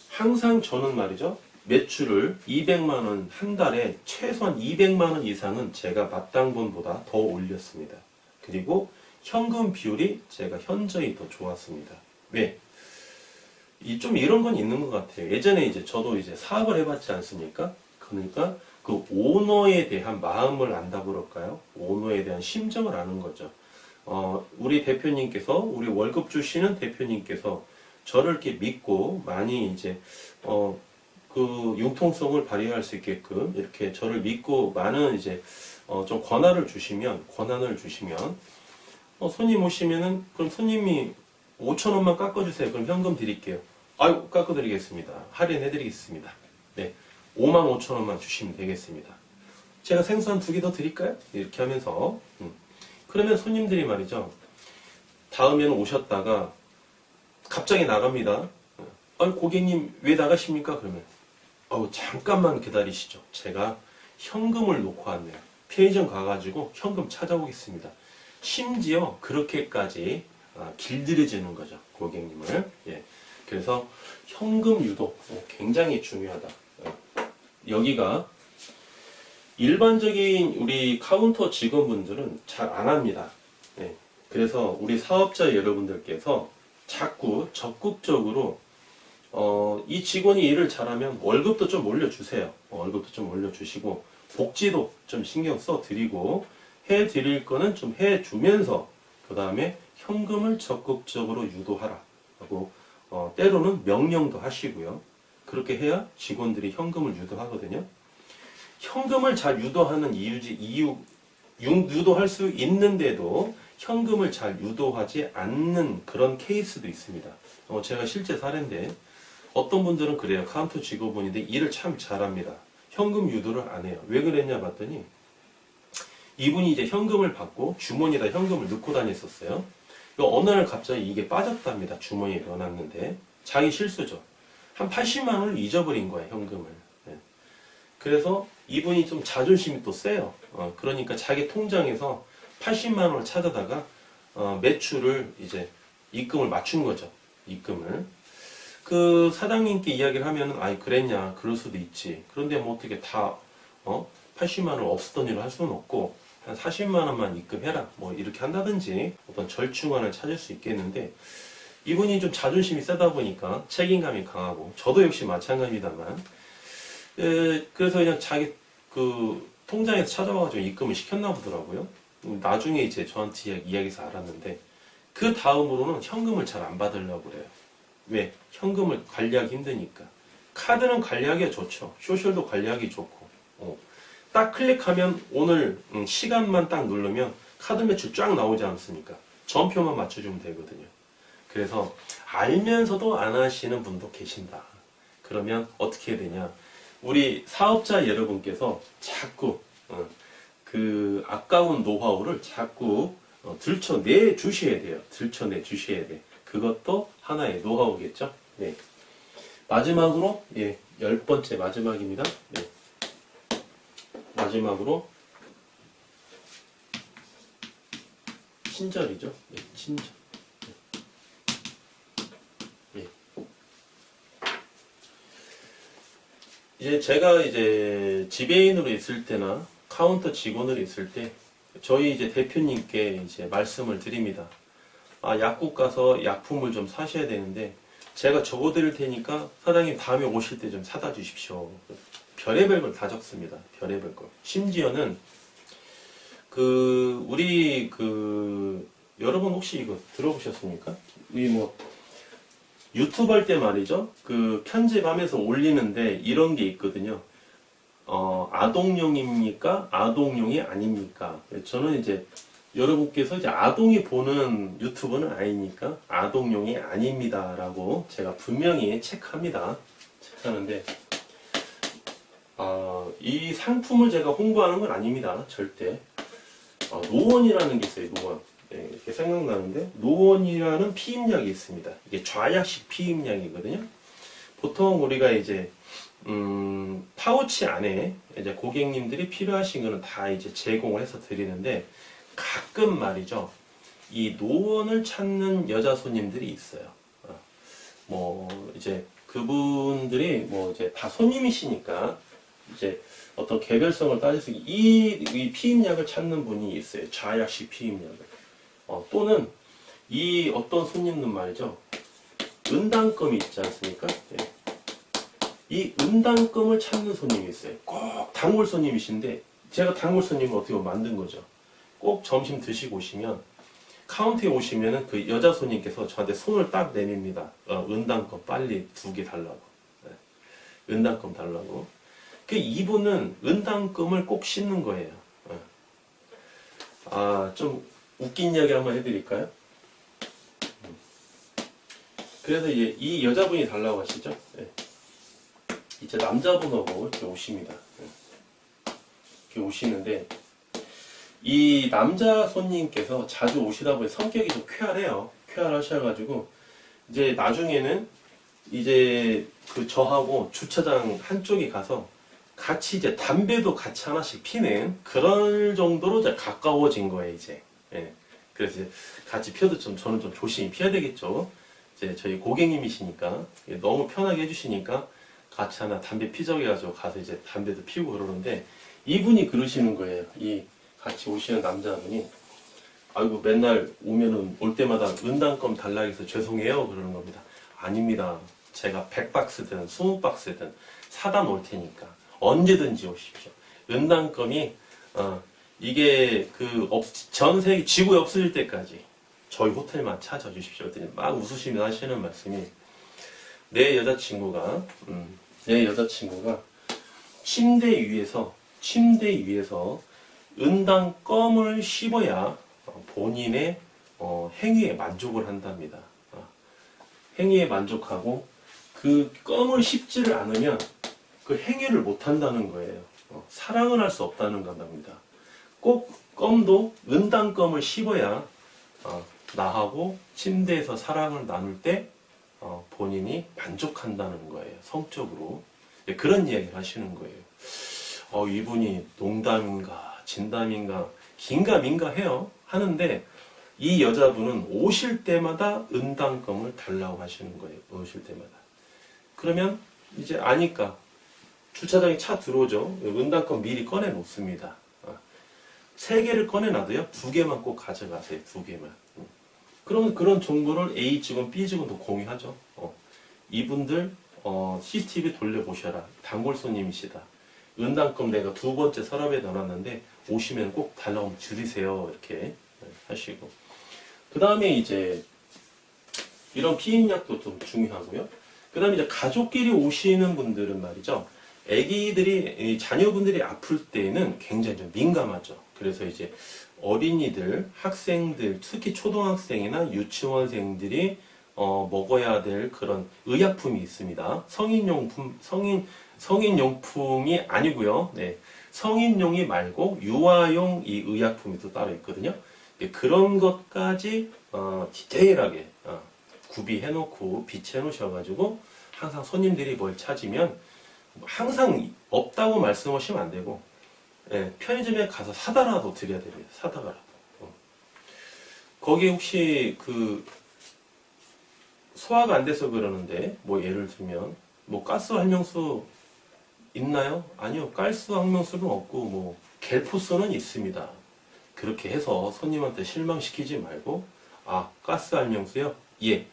항상 저는 말이죠. 매출을 200만 원 한 달에 최소한 200만 원 이상은 제가 마땅분보다 더 올렸습니다. 그리고 현금 비율이 제가 현저히 더 좋았습니다. 왜? 좀 이런 건 있는 것 같아요. 예전에 이제 저도 이제 사업을 해봤지 않습니까? 그러니까 그 오너에 대한 마음을 안다고 그럴까요? 오너에 대한 심정을 아는 거죠. 우리 대표님께서, 우리 월급 주시는 대표님께서 저를 이렇게 믿고 많이 이제, 그 융통성을 발휘할 수 있게끔 이렇게 저를 믿고 많은 이제, 좀 권한을 주시면, 손님 오시면은, 그럼 손님이 5천 원만 깎아주세요. 그럼 현금 드릴게요. 아유, 깎아드리겠습니다. 할인해드리겠습니다. 네. 5만 5천 원만 주시면 되겠습니다. 제가 생수 한 2개 더 드릴까요? 이렇게 하면서. 그러면 손님들이 말이죠. 다음에는 오셨다가 갑자기 나갑니다. 고객님 왜 나가십니까? 그러면 잠깐만 기다리시죠. 제가 현금을 놓고 왔네요. 편의점 가가지고 현금 찾아오겠습니다. 심지어 그렇게까지 길들여지는 거죠. 고객님을. 예. 그래서 현금 유도 굉장히 중요하다. 여기가 일반적인 우리 카운터 직원분들은 잘 안 합니다. 예. 그래서 우리 사업자 여러분들께서 자꾸 적극적으로 이 직원이 일을 잘하면 월급도 좀 올려주세요. 월급도 좀 올려주시고 복지도 좀 신경 써 드리고 해 드릴 거는 좀 해주면서 그 다음에 현금을 적극적으로 유도하라 하고 때로는 명령도 하시고요. 그렇게 해야 직원들이 현금을 유도하거든요. 현금을 잘 유도하는 유도할 수 있는데도 현금을 잘 유도하지 않는 그런 케이스도 있습니다. 제가 실제 사례인데 어떤 분들은 그래요. 카운터 직원분인데 일을 참 잘합니다. 현금 유도를 안 해요. 왜 그랬냐 봤더니 이분이 이제 현금을 받고 주머니에다 현금을 넣고 다녔었어요. 어느 날 갑자기 이게 빠졌답니다. 주머니에 넣어놨는데 자기 실수죠. 한 80만 원을 잊어버린 거예요. 현금을. 네. 그래서 이분이 좀 자존심이 또 세요. 그러니까 자기 통장에서 80만 원을 찾아다가 매출을 이제 입금을 맞춘 거죠. 입금을. 그 사장님께 이야기를 하면은 그랬냐 그럴 수도 있지. 그런데 뭐 어떻게 다 80만 원 없었던 일을 할 수는 없고 한 40만 원만 입금해라 뭐 이렇게 한다든지 어떤 절충안을 찾을 수 있겠는데 이분이 좀 자존심이 세다 보니까 책임감이 강하고 저도 역시 마찬가지입니다만 그래서 그냥 자기 그 통장에서 찾아와가지고 입금을 시켰나 보더라고요. 나중에 이제 저한테 이야기해서 알았는데 그 다음으로는 현금을 잘 안 받으려고 그래요. 왜? 현금을 관리하기 힘드니까. 카드는 관리하기가 좋죠. 소셜도 관리하기 좋고. 딱 클릭하면 오늘 시간만 딱 누르면 카드 매출 쫙 나오지 않습니까? 전표만 맞춰주면 되거든요. 그래서 알면서도 안 하시는 분도 계신다. 그러면 어떻게 해야 되냐? 우리 사업자 여러분께서 자꾸 그 아까운 노하우를 자꾸 들춰내 주셔야 돼요. 들춰내 주셔야 돼. 그것도 하나의 노하우겠죠. 네. 마지막으로 10번째 마지막입니다. 네. 마지막으로 친절이죠. 네, 친절. 네. 이제 제가 이제 지배인으로 있을 때나 카운터 직원으로 있을 때 저희 이제 대표님께 이제 말씀을 드립니다. 약국 가서 약품을 좀 사셔야 되는데 제가 적어드릴 테니까 사장님 다음에 오실 때 좀 사다 주십시오. 별의별 걸 다 적습니다. 별의별 걸. 심지어는 우리 여러분 혹시 이거 들어보셨습니까? 이 뭐 유튜브 할 때 말이죠. 편집하면서 올리는데 이런 게 있거든요. 아동용입니까? 아동용이 아닙니까? 저는 이제 여러분께서 이제 아동이 보는 유튜브는 아니니까 아동용이 아닙니다라고 제가 분명히 체크합니다. 체크하는데 이 상품을 제가 홍보하는 건 아닙니다. 절대. 노원이라는 게 있어요. 노원. 네, 이렇게 생각나는데 노원이라는 피임약이 있습니다. 이게 좌약식 피임약이거든요. 보통 우리가 이제 파우치 안에 이제 고객님들이 필요하신 거는 다 이제 제공을 해서 드리는데 가끔 말이죠. 이 노원을 찾는 여자 손님들이 있어요. 뭐 이제 그분들이 뭐 이제 다 손님이시니까 이제 어떤 개별성을 따져서 이 피임약을 찾는 분이 있어요. 좌약식 피임약을. 또는 이 어떤 손님은 말이죠. 은단껌이 있지 않습니까? 네. 이 은단껌을 찾는 손님이 있어요. 꼭 단골 손님이신데 제가 단골 손님을 어떻게 보면 만든 거죠. 꼭 점심 드시고 오시면 카운터에 오시면은 그 여자 손님께서 저한테 손을 딱 내밉니다. 은단껌 빨리 2개 달라고. 네. 은단껌 달라고. 그 이분은 은단껌을 꼭 씹는 거예요. 좀 웃긴 이야기 한번 해드릴까요? 그래서 이제 이 여자분이 달라고 하시죠. 네. 이제 남자분하고 이렇게 오십니다. 네. 이렇게 오시는데 이 남자 손님께서 자주 오시다 보니 성격이 좀 쾌활해요. 쾌활하셔가지고 이제 나중에는 이제 그 저하고 주차장 한쪽에 가서 같이 이제 담배도 같이 하나씩 피는 그런 정도로 이제 가까워진 거예요, 이제. 예. 그래서 이제 같이 피워도 저는 좀 조심히 피해야 되겠죠. 이제 저희 고객님이시니까 너무 편하게 해주시니까 같이 하나 담배 피자고 해가지고 가서 이제 담배도 피우고 그러는데 이분이 그러시는 거예요. 이 같이 오시는 남자분이 아이고 맨날 오면은 올 때마다 은단껌 달라 해서 죄송해요 그러는 겁니다. 아닙니다. 제가 100박스든 20박스든 사다 놓을 테니까 언제든지 오십시오. 은단껌이 이게 전 세계 지구에 없어질 때까지 저희 호텔만 찾아주십시오. 그랬더니 막 웃으시며 하시는 말씀이 내 여자친구가 침대 위에서 은단껌을 씹어야 본인의 행위에 만족을 한답니다. 행위에 만족하고 그 껌을 씹지를 않으면 그 행위를 못 한다는 거예요. 사랑을 할 수 없다는 겁니다. 꼭 껌도 은단껌을 씹어야 나하고 침대에서 사랑을 나눌 때 본인이 만족한다는 거예요. 성적으로. 그런 이야기를 하시는 거예요. 이분이 농담인가 진담인가 긴가민가 해요. 하는데 이 여자분은 오실 때마다 은단껌을 달라고 하시는 거예요. 오실 때마다. 그러면 이제 아니까 주차장에 차 들어오죠. 은단껌 미리 꺼내 놓습니다. 3개를 꺼내 놔도요. 2개만 꼭 가져가세요. 2개만. 그러면 그런 정보를 A 직원, B 직원도 공유하죠. 이분들 CCTV 돌려보셔라. 단골 손님이시다. 은단껌 내가 2번째 서랍에 넣어놨는데 오시면 꼭 달라고 줄이세요. 이렇게 하시고. 그 다음에 이제 이런 피임약도 좀 중요하고요. 그 다음에 이제 가족끼리 오시는 분들은 말이죠. 자녀분들이 아플 때는 굉장히 좀 민감하죠. 그래서 이제 어린이들, 학생들, 특히 초등학생이나 유치원생들이 먹어야 될 그런 의약품이 있습니다. 성인용품이 아니고요. 네. 성인용이 말고 유아용 이 의약품이 또 따로 있거든요. 그런 것까지 디테일하게 구비해놓고 비치해놓으셔가지고 항상 손님들이 뭘 찾으면 항상 없다고 말씀하시면 안 되고 편의점에 가서 사다라도 드려야 됩니다. 사다가라도. 거기 혹시 소화가 안 돼서 그러는데 뭐 예를 들면 뭐 가스 활명수 있나요? 아니요. 가스 활명수는 없고 뭐 겔포스는 있습니다. 그렇게 해서 손님한테 실망시키지 말고 가스 활명수요? 예.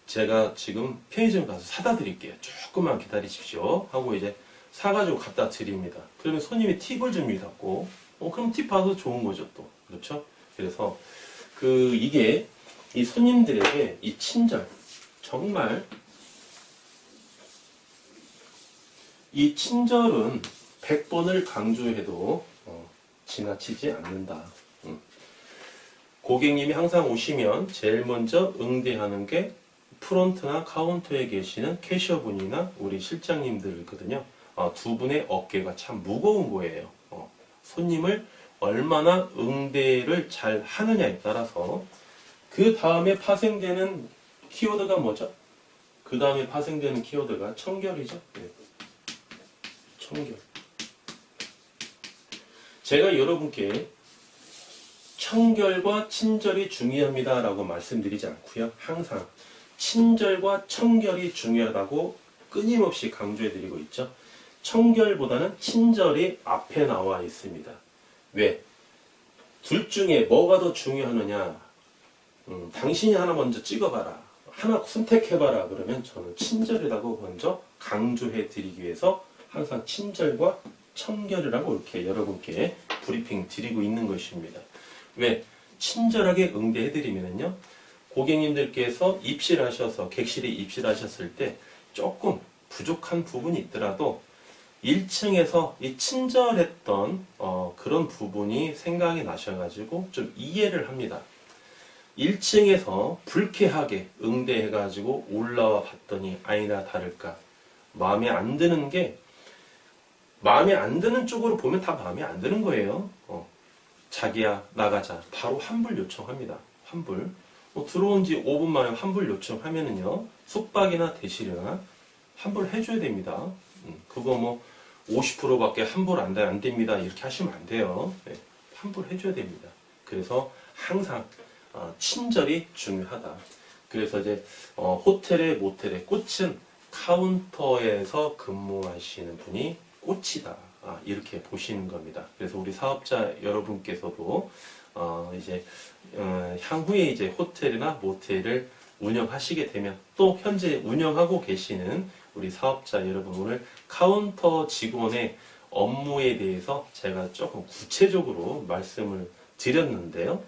제가 지금 편의점 가서 사다 드릴게요. 조금만 기다리십시오. 하고 이제 사가지고 갖다 드립니다. 그러면 손님이 팁을 줍니다. 그럼 팁 받아도 좋은 거죠, 또. 그렇죠? 그래서 이게 이 손님들에게 이 친절, 정말 이 친절은 100번을 강조해도 지나치지 않는다. 고객님이 항상 오시면 제일 먼저 응대하는 게 프론트나 카운터에 계시는 캐셔분이나 우리 실장님들이거든요. 두 분의 어깨가 참 무거운 거예요. 손님을 얼마나 응대를 잘 하느냐에 따라서 그 다음에 파생되는 키워드가 뭐죠? 그 다음에 파생되는 키워드가 청결이죠. 네. 청결. 제가 여러분께 청결과 친절이 중요합니다 라고 말씀드리지 않고요. 항상 친절과 청결이 중요하다고 끊임없이 강조해 드리고 있죠. 청결보다는 친절이 앞에 나와 있습니다. 왜? 둘 중에 뭐가 더 중요하느냐? 당신이 하나 먼저 찍어봐라. 하나 선택해봐라. 그러면 저는 친절이라고 먼저 강조해 드리기 위해서 항상 친절과 청결이라고 이렇게 여러분께 브리핑 드리고 있는 것입니다. 왜? 친절하게 응대해 드리면요. 고객님들께서 입실하셔서 객실에 입실하셨을 때 조금 부족한 부분이 있더라도 1층에서 이 친절했던 그런 부분이 생각이 나셔가지고 좀 이해를 합니다. 1층에서 불쾌하게 응대해가지고 올라와 봤더니 아니나 다를까 마음에 안 드는 게 마음에 안 드는 쪽으로 보면 다 마음에 안 드는 거예요. 자기야 나가자 바로 환불 요청합니다. 환불 들어온 지 5분 만에 환불 요청하면은요 숙박이나 대실이나 환불 해줘야 됩니다. 그거 뭐 50%밖에 환불 안 됩니다. 이렇게 하시면 안 돼요. 네, 환불 해줘야 됩니다. 그래서 항상 친절이 중요하다. 그래서 이제 호텔의 모텔의 꽃은 카운터에서 근무하시는 분이 꽃이다. 이렇게 보시는 겁니다. 그래서 우리 사업자 여러분께서도 이제 향후에 이제 호텔이나 모텔을 운영하시게 되면 또 현재 운영하고 계시는 우리 사업자 여러분 오늘 카운터 직원의 업무에 대해서 제가 조금 구체적으로 말씀을 드렸는데요.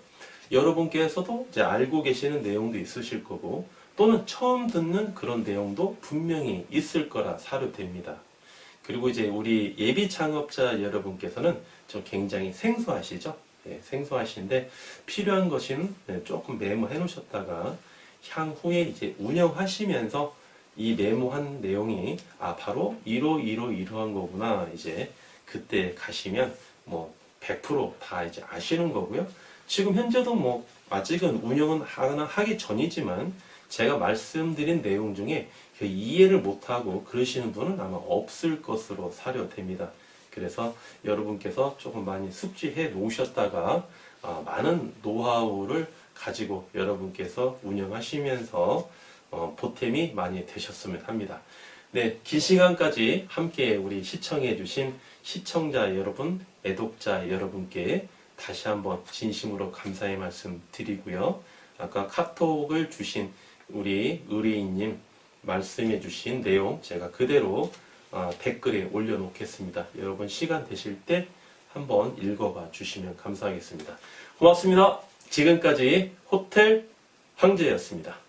여러분께서도 이제 알고 계시는 내용도 있으실 거고 또는 처음 듣는 그런 내용도 분명히 있을 거라 사료됩니다. 그리고 이제 우리 예비 창업자 여러분께서는 좀 굉장히 생소하시죠? 네, 생소하신데 필요한 것은 조금 메모해 놓으셨다가 향후에 이제 운영하시면서 이 메모한 내용이 바로 이러한 거구나 이제 그때 가시면 뭐 100% 다 이제 아시는 거고요. 지금 현재도 뭐 아직은 운영은 하기 전이지만 제가 말씀드린 내용 중에 이해를 못하고 그러시는 분은 아마 없을 것으로 사료됩니다. 그래서 여러분께서 조금 많이 숙지해 놓으셨다가 많은 노하우를 가지고 여러분께서 운영하시면서 보탬이 많이 되셨으면 합니다. 네, 긴 시간까지 함께 우리 시청해 주신 시청자 여러분, 애독자 여러분께 다시 한번 진심으로 감사의 말씀 드리고요. 아까 카톡을 주신 우리 의뢰인님 말씀해 주신 내용 제가 그대로 댓글에 올려놓겠습니다. 여러분 시간 되실 때 한번 읽어봐 주시면 감사하겠습니다. 고맙습니다. 지금까지 호텔 황제였습니다.